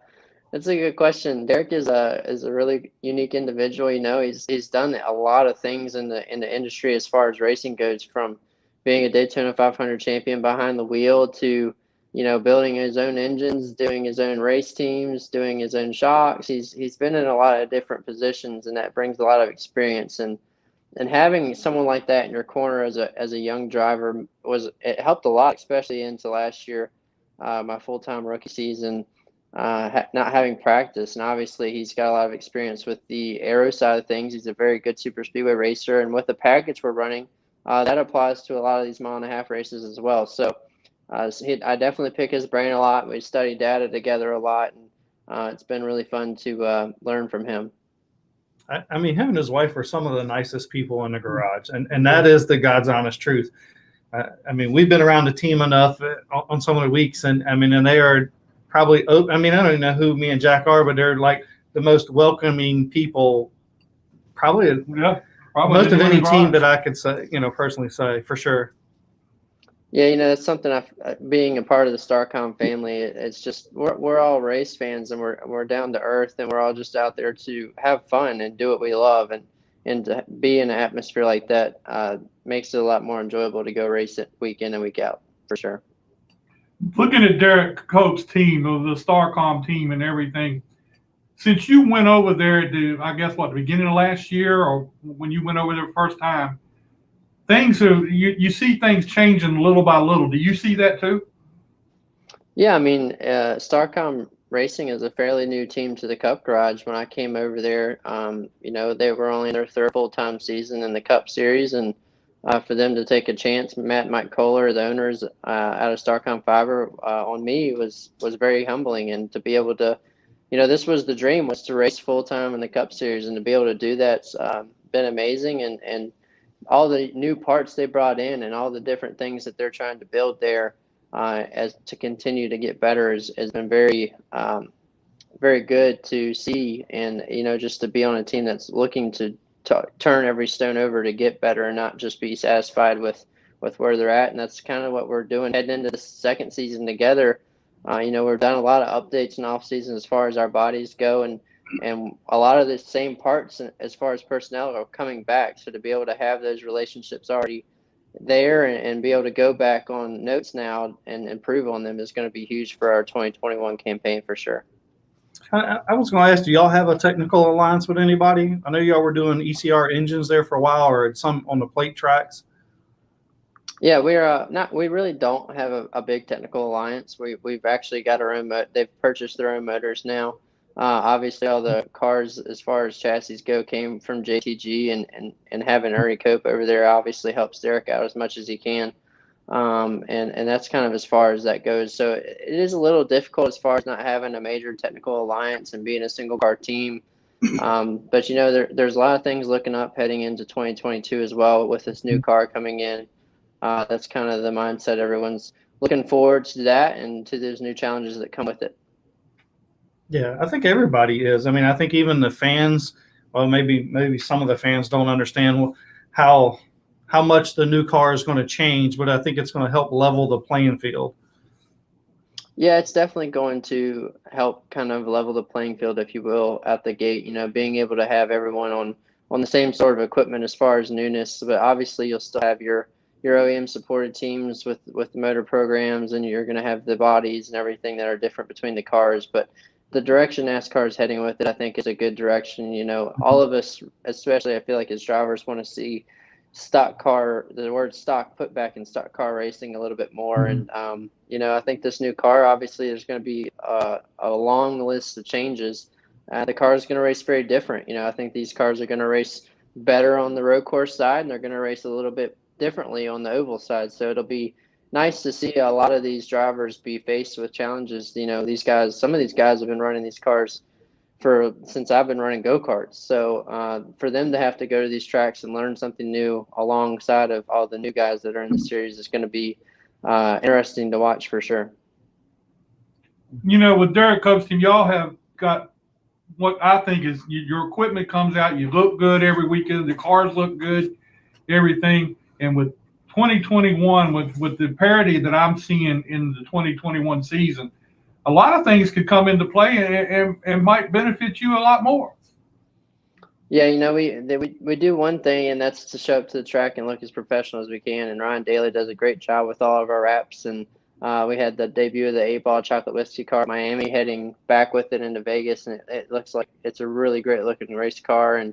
good question. Derek is a really unique individual. He's done a lot of things in the industry as far as racing goes, from being a Daytona 500 champion behind the wheel to building his own engines, doing his own race teams, doing his own shocks. He's been in a lot of different positions, and that brings a lot of experience. And having someone like that in your corner as a young driver it helped a lot, especially into last year, my full-time rookie season. Not having practice, and obviously he's got a lot of experience with the aero side of things. He's a very good super speedway racer, and with the package we're running, that applies to a lot of these 1.5 mile races as well. So I definitely pick his brain a lot. We study data together a lot, and it's been really fun to learn from him. I mean, him and his wife are some of the nicest people in the garage, and that is the God's honest truth. I mean, we've been around the team enough on some of the weeks, and I mean, and they are probably. I mean, I don't even know who me and Jack are, but they're like the most welcoming people, probably most of any team that I could say, personally say for sure. Yeah, that's something being a part of the Starcom family, it's just we're all race fans, and we're down to earth, and we're all just out there to have fun and do what we love, and to be in an atmosphere like that makes it a lot more enjoyable to go race it week in and week out, for sure. Looking at Derek Cope's team, the Starcom team and everything, since you went over there to, I guess, the beginning of last year, or when you went over there the first time, things you see things changing little by little. Do you see that too? Yeah, I mean, Starcom Racing is a fairly new team to the Cup Garage. When I came over there, they were only in their third full-time season in the Cup Series, and for them to take a chance, Mike Kohler, the owners out of Starcom Fiber, on me was very humbling, and to be able to, this was the dream, was to race full-time in the Cup Series, and to be able to do that's been amazing, and all the new parts they brought in and all the different things that they're trying to build there as to continue to get better has been very, very good to see. And, just to be on a team that's looking to turn every stone over to get better and not just be satisfied with where they're at. And that's kind of what we're doing heading into the second season together. We've done a lot of updates in off season as far as our bodies go, and a lot of the same parts as far as personnel are coming back. So to be able to have those relationships already there and be able to go back on notes now and improve on them is going to be huge for our 2021 campaign for sure. I was going to ask, do y'all have a technical alliance with anybody? I know y'all were doing ECR engines there for a while, or some on the plate tracks. Yeah, we're not. We really don't have a big technical alliance. We've actually got our own. They've purchased their own motors now. Obviously, all the cars as far as chassis go came from JTG, and having Ernie Cope over there obviously helps Derek out as much as he can. And that's kind of as far as that goes. So it is a little difficult as far as not having a major technical alliance and being a single car team. But there's a lot of things looking up heading into 2022 as well with this new car coming in. That's kind of the mindset. Everyone's looking forward to that and to those new challenges that come with it. Yeah, I think everybody is. I mean, I think even the fans, well, maybe some of the fans don't understand how much the new car is going to change, but I think it's going to help level the playing field. Yeah, it's definitely going to help kind of level the playing field, if you will, at the gate, being able to have everyone on the same sort of equipment as far as newness, but obviously you'll still have your OEM supported teams with the motor programs, and you're going to have the bodies and everything that are different between the cars. But the direction NASCAR is heading with it, I think, is a good direction. All of us, especially I feel like as drivers, want to see the word stock put back in stock car racing a little bit more. And, I think this new car, obviously there's going to be a long list of changes. The car is going to race very different. I think these cars are going to race better on the road course side, and they're going to race a little bit differently on the oval side. So it'll be nice to see a lot of these drivers be faced with challenges. Some of these guys have been running these cars since I've been running go-karts. So for them to have to go to these tracks and learn something new alongside of all the new guys that are in the series is going to be interesting to watch for sure. With Derek Cope's team, y'all have got what I think is your equipment comes out, you look good every weekend, the cars look good, everything. And with 2021, with the parity that I'm seeing in the 2021 season, a lot of things could come into play and might benefit you a lot more. Yeah, we do one thing, and that's to show up to the track and look as professional as we can. And Ryan Daly does a great job with all of our wraps. And we had the debut of the 8-ball chocolate whiskey car in Miami, heading back with it into Vegas, and it looks like it's a really great looking race car. And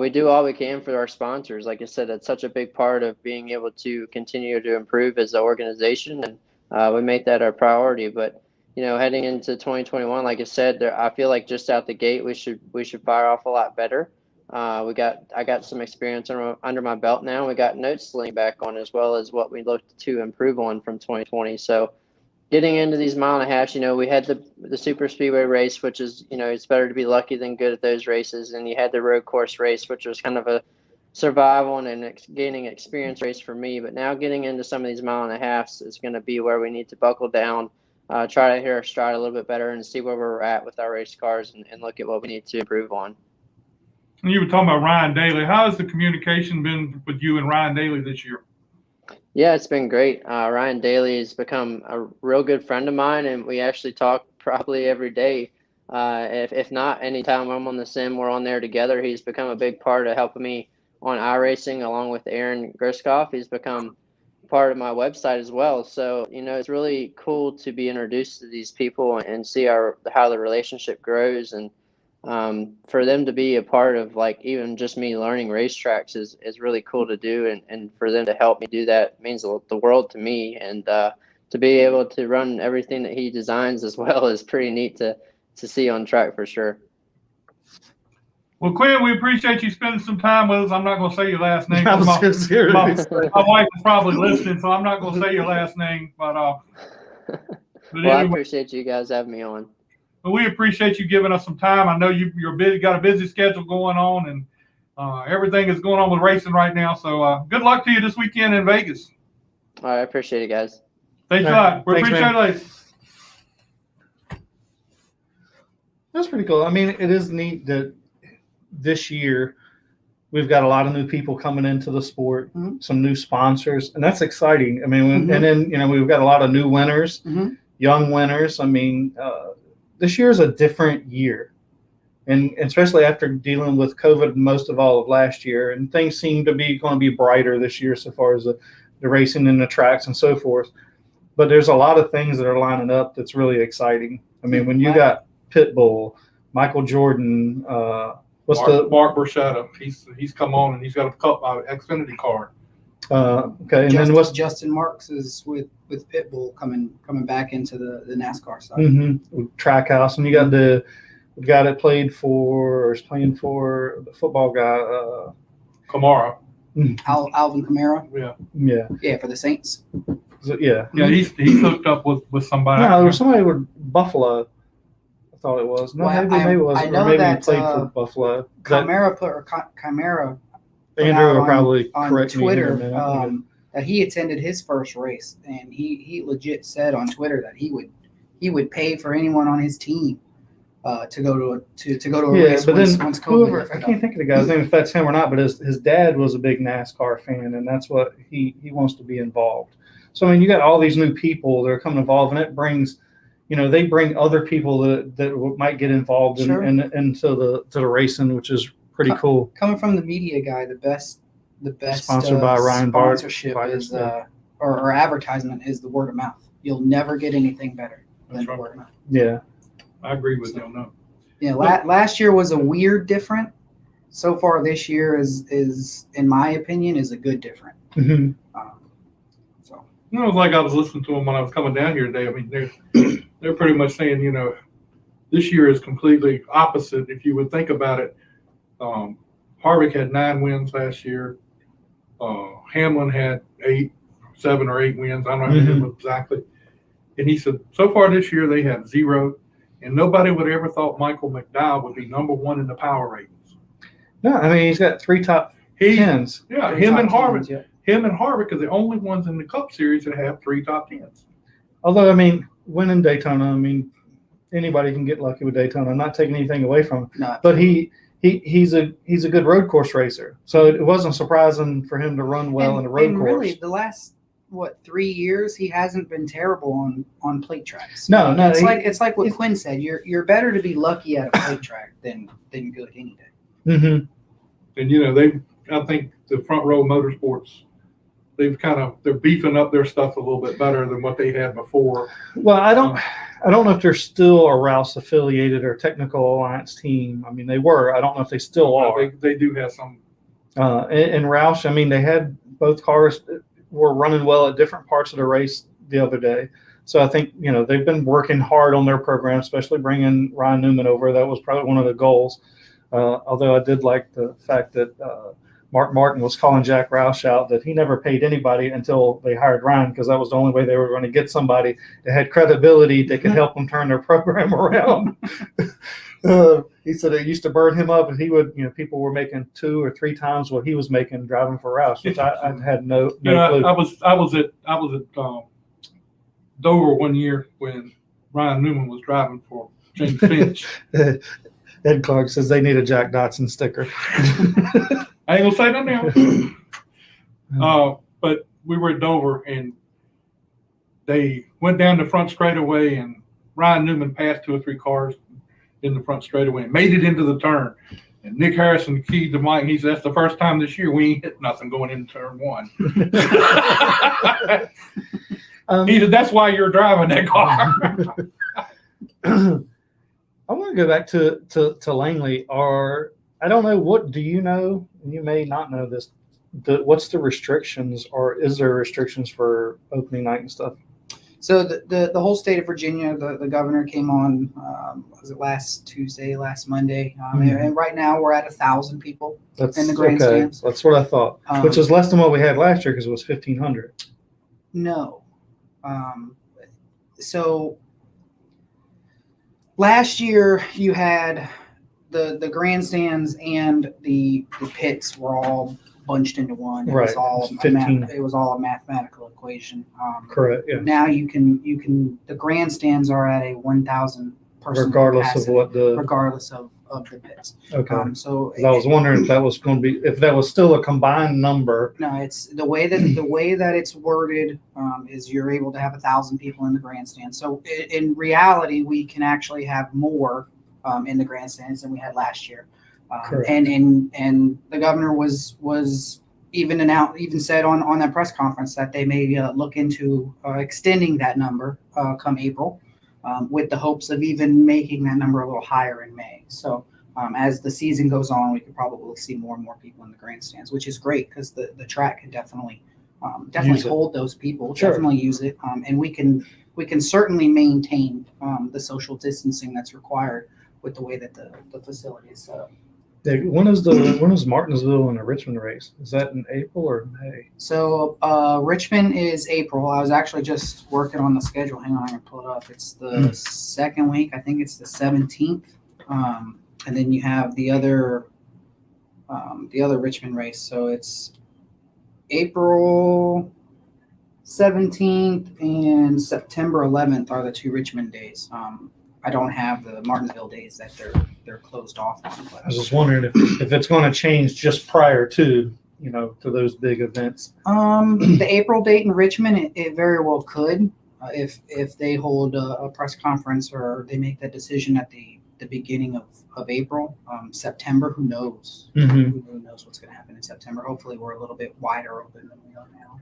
we do all we can for our sponsors. Like I said, it's such a big part of being able to continue to improve as an organization, and we make that our priority. But heading into 2021, like I said, I feel like just out the gate we should fire off a lot better. I got some experience under my belt now. We got notes to lean back on, as well as what we look to improve on from 2020. So getting into these mile and a half, we had the super speedway race, which is, it's better to be lucky than good at those races. And you had the road course race, which was kind of a survival and gaining experience race for me. But now getting into some of these mile and a halves is going to be where we need to buckle down, try to hit our stride a little bit better and see where we're at with our race cars and look at what we need to improve on. You were talking about Ryan Daly. How has the communication been with you and Ryan Daly this year? Yeah, it's been great. Ryan Daly has become a real good friend of mine, and we actually talk probably every day. If not, anytime I'm on the sim, we're on there together. He's become a big part of helping me on iRacing, along with Aaron Griskoff. He's become part of my website as well. So, it's really cool to be introduced to these people and see how the relationship grows. And for them to be a part of even just me learning racetracks is really cool to do. And for them to help me do that means the world to me. And to be able to run everything that he designs as well is pretty neat to see on track for sure. Well, Quin, we appreciate you spending some time with us. I'm not going to say your last name. I was My wife is probably listening, so I'm not going to say your last name. But Well, I appreciate you guys having me on. Well, we appreciate you giving us some time. I know you're busy, got a busy schedule going on, and everything is going on with racing right now. So good luck to you this weekend in Vegas. All right, I appreciate it, guys. Thanks a lot. We appreciate it, ladies. That's pretty cool. I mean, it is neat that this year we've got a lot of new people coming into the sport, some new sponsors, and that's exciting. I mean, and then, we've got a lot of new winners, young winners. I mean, this year is a different year, and especially after dealing with COVID most of all of last year, and things seem to be going to be brighter this year so far as the racing and the tracks and so forth. But there's a lot of things that are lining up that's really exciting. I mean, when you got Pitbull, Michael Jordan, Mark Borchetta. He's come on and he's got a Xfinity card. Okay, and Justin, then Justin Marks is with Pitbull coming back into the NASCAR side. Trackhouse, and you got the guy that played for or is playing for the football guy, Kamara. Alvin Kamara. Yeah, for the Saints. Yeah, he's hooked up with somebody. No, there was somebody with Buffalo. I thought it was. No, Well, maybe it was. I know or maybe that, he played for Buffalo. Chimera Andrew will probably on correct Twitter me in a minute. that he attended his first race, and he legit said on Twitter that he would pay for anyone on his team to go to a race. But once then COVID whoever, lifted I can't think of the guy's name if that's him or not, but his dad was a big NASCAR fan, and that's what he wants to be involved. So I mean, you got all these new people that are coming involved, and it brings, they bring other people that might get involved into the racing, which is pretty cool. Coming from the media guy, the best sponsored by Ryan Bart, sponsorship is or advertisement is the word of mouth. You'll never get anything better than the word of mouth. Yeah, I agree with you on that. Yeah, last year was a weird different. So far, this year is in my opinion, is a good different. It was like I was listening to them when I was coming down here today. I mean, they're pretty much saying, this year is completely opposite. If you would think about it, Harvick had 9 wins last year. Hamlin had 7 or 8 wins. I don't know exactly. And he said, so far this year they have 0, and nobody would ever thought Michael McDowell would be number 1 in the power ratings. No, I mean, he's got 3 top 10s. Yeah, him and Harvick. Him and Harvick are the only ones in the Cup Series that have 3 top 10s. Although, I mean, winning Daytona, I mean, anybody can get lucky with Daytona. I'm not taking anything away from him. No, but he's a good road course racer. So it wasn't surprising for him to run well in a road course. Really, the last 3 years, he hasn't been terrible on plate tracks. No, it's like what Quin said. You're better to be lucky at a plate track than good any day. And I think the Front Row Motorsports, they're beefing up their stuff a little bit better than what they had before. Well, I don't know if they're still a Rouse affiliated or technical alliance team. I mean, they were. I don't know if they still are. They do have some. And Roush, I mean, they had both cars were running well at different parts of the race the other day. So I think, they've been working hard on their program, especially bringing Ryan Newman over. That was probably one of the goals. Although I did like the fact that Mark Martin was calling Jack Roush out that he never paid anybody until they hired Ryan, because that was the only way they were going to get somebody that had credibility that could help them turn their program around. He said it used to burn him up, and he would, people were making 2 or 3 times what he was making driving for Roush, which I had no clue. I was at Dover one year when Ryan Newman was driving for James Finch. Ed Clark says they need a Jack Dodson sticker. I ain't gonna say that now. But we were at Dover, and they went down the front straightaway, and Ryan Newman passed 2 or 3 cars in the front straightaway and made it into the turn. And Nick Harrison keyed to Mike. He said, "That's the first time this year we ain't hit nothing going into turn 1." He said, "That's why you're driving that car." I want to go back to Langley. I don't know, what do you know? You may not know this. What's the restrictions, or is there restrictions for opening night and stuff? So the whole state of Virginia, the governor came on, was it last Tuesday, last Monday? And right now we're at 1,000 people in the grandstands. Okay. That's what I thought, which is less than what we had last year, because it was 1,500. No. So last year you had the grandstands and the pits were all bunched into one. It Right. was all 15. it was all a mathematical equation. Correct. Yeah. Now you can the grandstands are at a 1,000 person Regardless capacity, of what the. regardless of the pits. Okay. So 'Cause I was wondering if that was going to be, if that was still a combined number. no, it's the way that it's worded is you're able to have 1,000 people in the grandstand. So in reality, we can actually have more in the grandstands than we had last year. Correct. And the governor was even said on that press conference that they may look into extending that number come April, with the hopes of even making that number a little higher in May. So as the season goes on, we could probably see more and more people in the grandstands, which is great because the track can definitely hold those people. Sure. Definitely use it, and we can certainly maintain the social distancing that's required with the way that the facility is set up. When is Martinsville and the Richmond race? Is that in April or May? So Richmond is April. I was actually just working on the schedule. Hang on, I can pull it up. It's the second week. I think it's the 17th. And then you have the other Richmond race. So it's April 17th and September 11th are the 2 Richmond days. I don't have the Martinsville days that they're closed off on. But I was just wondering if it's going to change just prior to those big events. The April date in Richmond, it very well could, if they hold a press conference or they make that decision at the beginning of April. September, who knows? Mm-hmm. Who knows what's going to happen in September? Hopefully, we're a little bit wider open than we are now.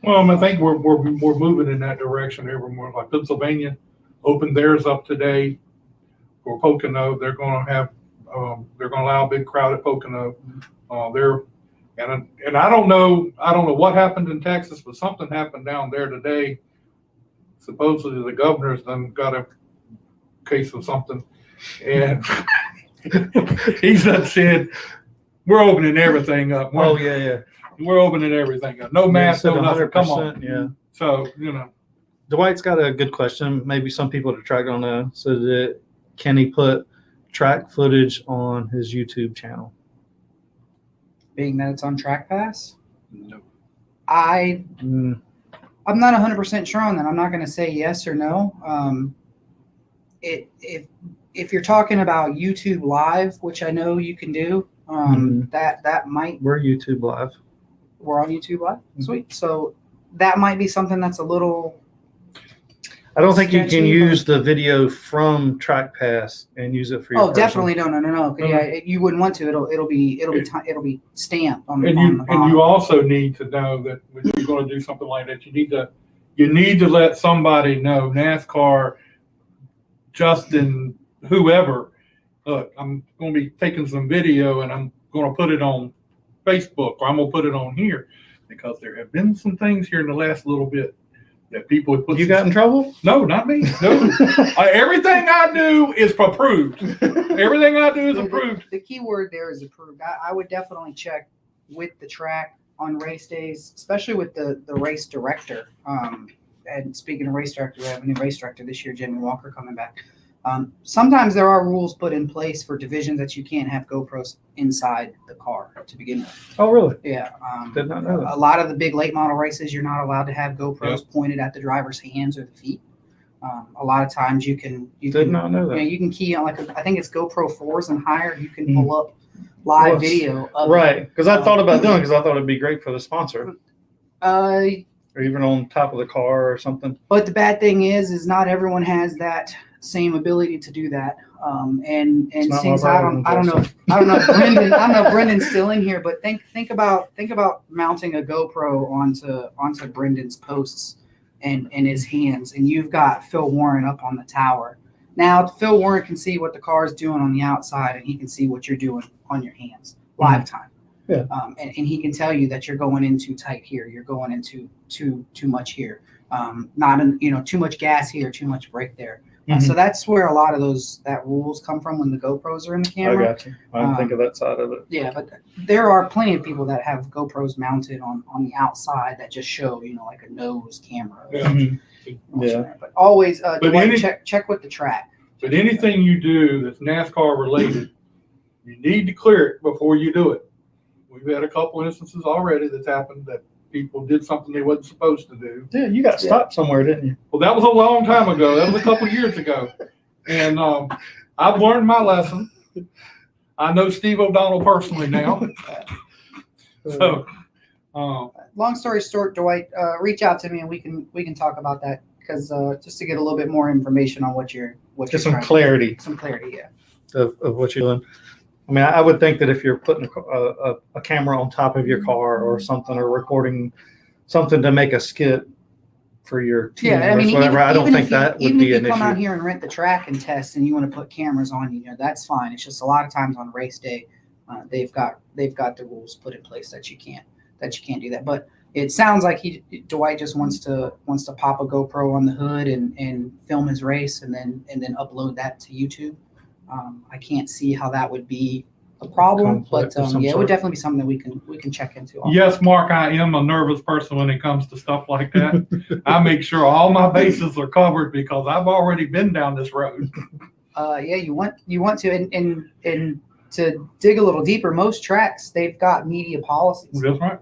Well, I think we're moving in that direction ever more. Like Pennsylvania opened theirs up today for Pocono. They're going to have they're going to allow a big crowd at Pocono. And I don't know what happened in Texas, but something happened down there today. Supposedly the governor's done got a case of something, and he's done said we're opening everything up. We're opening everything up. No mask, no nothing. Come on. Yeah. So Dwight's got a good question. Maybe some people at the track don't know. So can he put track footage on his YouTube channel? Being that it's on Track Pass? No. I'm not 100% sure on that. I'm not going to say yes or no. If you're talking about YouTube Live, which I know you can do, that might. We're YouTube Live. We're on YouTube Live? Sweet. So that might be something that's a little. I don't think you can use the video from Track Pass and use it for your. Oh, definitely no. Yeah, you wouldn't want to. It'll be stamped on the And bottom. you also need to know that when you're going to do something like that, you need to let somebody know, NASCAR, Justin, whoever. Look, I'm going to be taking some video and I'm going to put it on Facebook, or I'm going to put it on here, because there have been some things here in the last little bit that people would put. You got in trouble? No, not me. No. Everything I do is approved. Everything I do is approved. The key word there is approved. I would definitely check with the track on race days, especially with the race director. And speaking of race director, we have a new race director this year, Jimmy Walker, coming back. Sometimes there are rules put in place for divisions that you can't have GoPros inside the car to begin with. Oh, really? Yeah. Did not know that. A lot of the big late model races, you're not allowed to have GoPros pointed at the driver's hands or the feet. A lot of times you Did not know that. you can key on I think it's GoPro 4s and higher. You can pull up live video of Right, because I thought about doing it because I thought it'd be great for the sponsor, or even on top of the car or something. But the bad thing is not everyone has that same ability to do that. And not since my I don't problem, know if Brendan, I don't know if Brendan's still in here, but think about mounting a GoPro onto Brendan's posts and his hands, and you've got Phil Warren up on the tower. Now Phil Warren can see what the car is doing on the outside, and he can see what you're doing on your hands live time. Yeah. And he can tell you that you're going in too tight here, you're going into too much here, too much gas here, too much brake there. So that's where a lot of that rules come from when the GoPros are in the camera. I got you. I didn't think of that side of it. Yeah, but there are plenty of people that have GoPros mounted on the outside that just show, like a nose camera. Yeah. But always But check with the track. But anything you do that's NASCAR related, you need to clear it before you do it. We've had a couple instances already that's happened that people did something they wasn't supposed to do. Yeah, you got stopped somewhere, didn't you? Well, that was a long time ago. That was a couple years ago. And I've learned my lesson. I know Steve O'Donnell personally now. So, Long story short, Dwight, reach out to me and we can talk about that because just to get a little bit more information on what you're some clarity. Some clarity, yeah. Of what you're doing. I mean, I would think that if you're putting a camera on top of your car or something, or recording something to make a skit for your team or whatever, I don't think that would be an issue. Even if you come out here and rent the track and test, and you want to put cameras on you, that's fine. It's just a lot of times on race day, they've got the rules put in place that you can't do that. But it sounds like Dwight just wants to pop a GoPro on the hood and film his race and then upload that to YouTube. I can't see how that would be a problem, but it would definitely be something that we can check into. yes, Mark, I am a nervous person when it comes to stuff like that. I make sure all my bases are covered because I've already been down this road. You want to, and to dig a little deeper, most tracks, they've got media policies. That's right.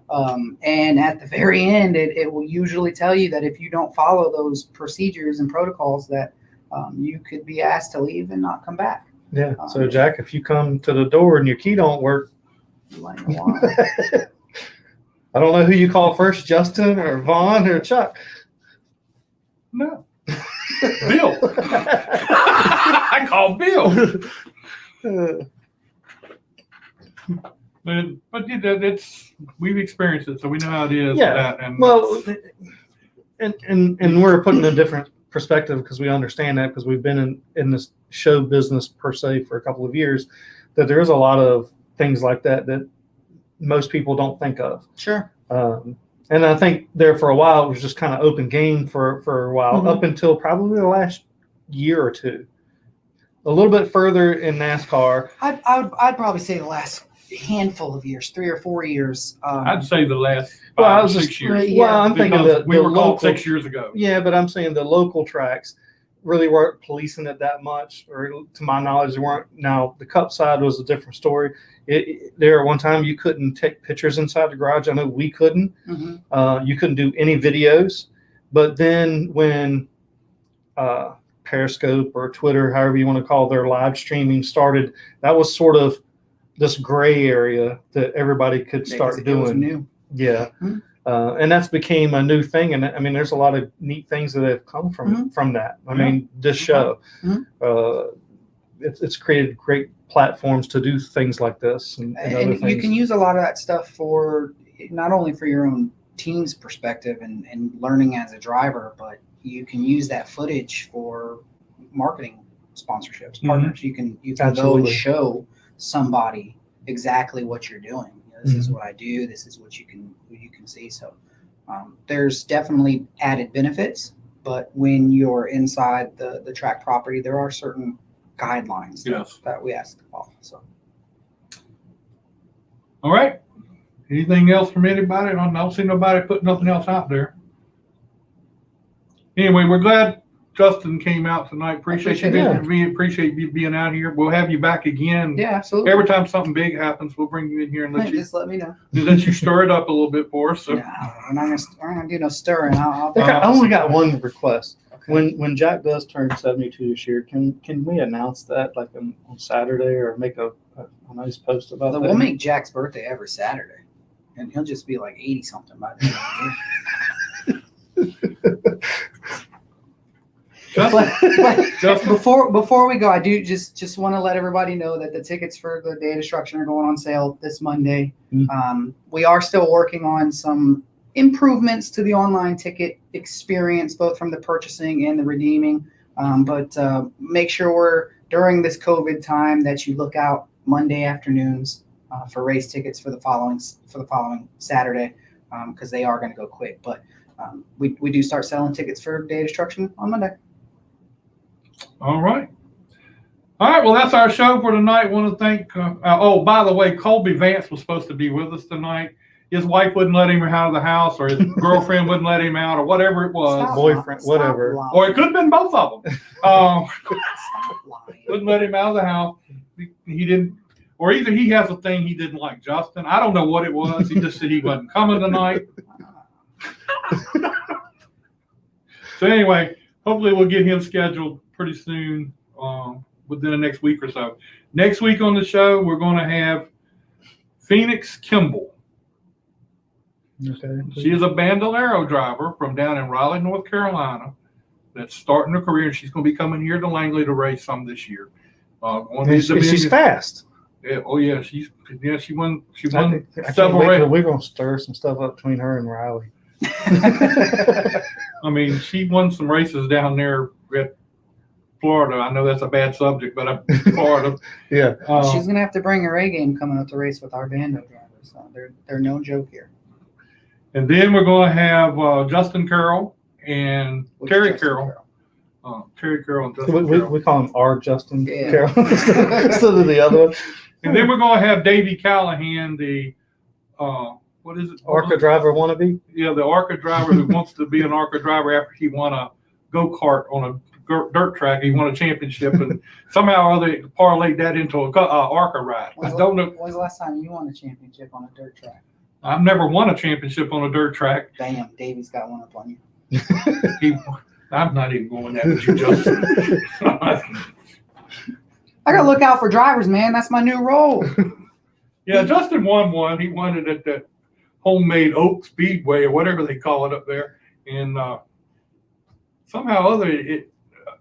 And at the very end, it will usually tell you that if you don't follow those procedures and protocols, that you could be asked to leave and not come back. Yeah. So Jack, if you come to the door and your key don't work, I don't know who you call first, Justin or Vaughn or Chuck. No. Bill. I call Bill. But we've experienced it, so we know how it is. Yeah. And we're putting a different perspective because we understand that because we've been in this show business per se for a couple of years, that there is a lot of things like that most people don't think of. Sure. And I think there for a while it was just kind of open game for a while, up until probably the last year or two. A little bit further in NASCAR. I'd probably say the last handful of years, 3 or 4 years. I'd say the last 5 or 6 years. Well, I'm thinking we were called local, 6 years ago. Yeah, but I'm saying the local tracks really weren't policing it that much, or to my knowledge, they weren't. Now the Cup side was a different story. There at one time you couldn't take pictures inside the garage. I know we couldn't. You couldn't do any videos. But then when Periscope or Twitter, however you want to call their live streaming started, that was sort of this gray area that everybody could start doing. It was new. Yeah. And that's became a new thing. And I mean, there's a lot of neat things that have come from that. I mean, this show, it's created great platforms to do things like this. And other things. You can use a lot of that stuff for not only for your own team's perspective and learning as a driver, but you can use that footage for marketing sponsorships, partners. You can go and show somebody exactly what you're doing. This is what I do. This is what you can see. So there's definitely added benefits, but when you're inside the track property, there are certain guidelines that we ask to follow. So, all right. Anything else from anybody? I don't see nobody put nothing else out there. Anyway, we're glad Justin came out tonight. Appreciate you being out here. We'll have you back again. Yeah, absolutely. Every time something big happens, we'll bring you in here and Just let me know. let you stir it up a little bit for us. So. No, we're not gonna do no stirring. I only got one request. Okay. When Jack does turn 72 this year, can we announce that like on Saturday or make a nice post about that? We'll make Jack's birthday every Saturday, and he'll just be like 80 something by then. Before we go, I do just want to let everybody know that the tickets for the Day of Destruction are going on sale this Monday. Mm-hmm. We are still working on some improvements to the online ticket experience, both from the purchasing and the redeeming. But make sure during this COVID time that you look out Monday afternoons for race tickets for the following Saturday, because they are going to go quick. But we do start selling tickets for Day of Destruction on Monday. All right. Well, that's our show for tonight. Want to thank, by the way, Colby Vance was supposed to be with us tonight. His wife wouldn't let him out of the house, or his girlfriend wouldn't let him out, or whatever it was. Boyfriend, whatever. Or it could have been both of them. Wouldn't let him out of the house. He didn't, or either he has a thing he didn't like Justin. I don't know what it was. He just said he wasn't coming tonight. So anyway, hopefully we'll get him scheduled pretty soon, within the next week or so. Next week on the show, we're going to have Phoenix Kimball. Okay. She is a Bandolero driver from down in Raleigh, North Carolina, that's starting her career, and she's going to be coming here to Langley to race some this year. She's fast. Yeah, she won I several races. We're going to stir some stuff up between her and Riley. I mean, she won some races down there at Florida. I know that's a bad subject, but I'm Florida. Yeah. She's going to have to bring her A game coming up to race with our Bando drivers. So they're no joke here. And then we're going to have Justin Carroll and Terry Carroll. Terry Carroll and Justin Carroll. We call him R. Justin Carroll instead of the other one. And then we're going to have Davey Callahan, the what is it? ARCA driver wannabe? Yeah, the ARCA driver who wants to be an ARCA driver after he won a go-kart on a dirt track. He won a championship, and somehow or other parlayed that into a ARCA ride. I don't know. When was the last time you won a championship on a dirt track? I've never won a championship on a dirt track. Damn, Davey's got one up on you. I'm not even going that with you, Justin. I got to look out for drivers, man. That's my new role. Yeah, Justin won one. He won it at that homemade Oak Speedway or whatever they call it up there. And somehow or other,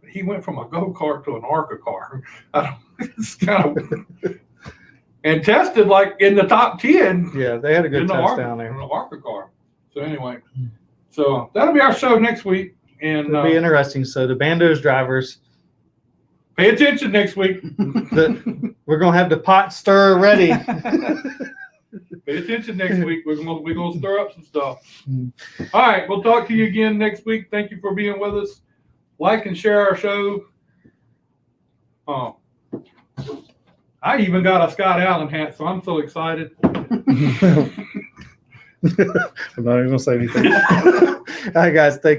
he went from a go-kart to an ARCA car. It's kind of weird. And tested like in the top 10. Yeah, they had a good test down there. In the ARCA car. So anyway, so that'll be our show next week. And it'll be interesting. So the Bandos drivers, pay attention next week. We're gonna have the pot stir ready. Pay attention next week. We're gonna stir up some stuff. All right, we'll talk to you again next week. Thank you for being with us. Like and share our show. I even got a Scott Allen hat, so I'm so excited. I'm not even gonna say anything. All right, guys, thank you.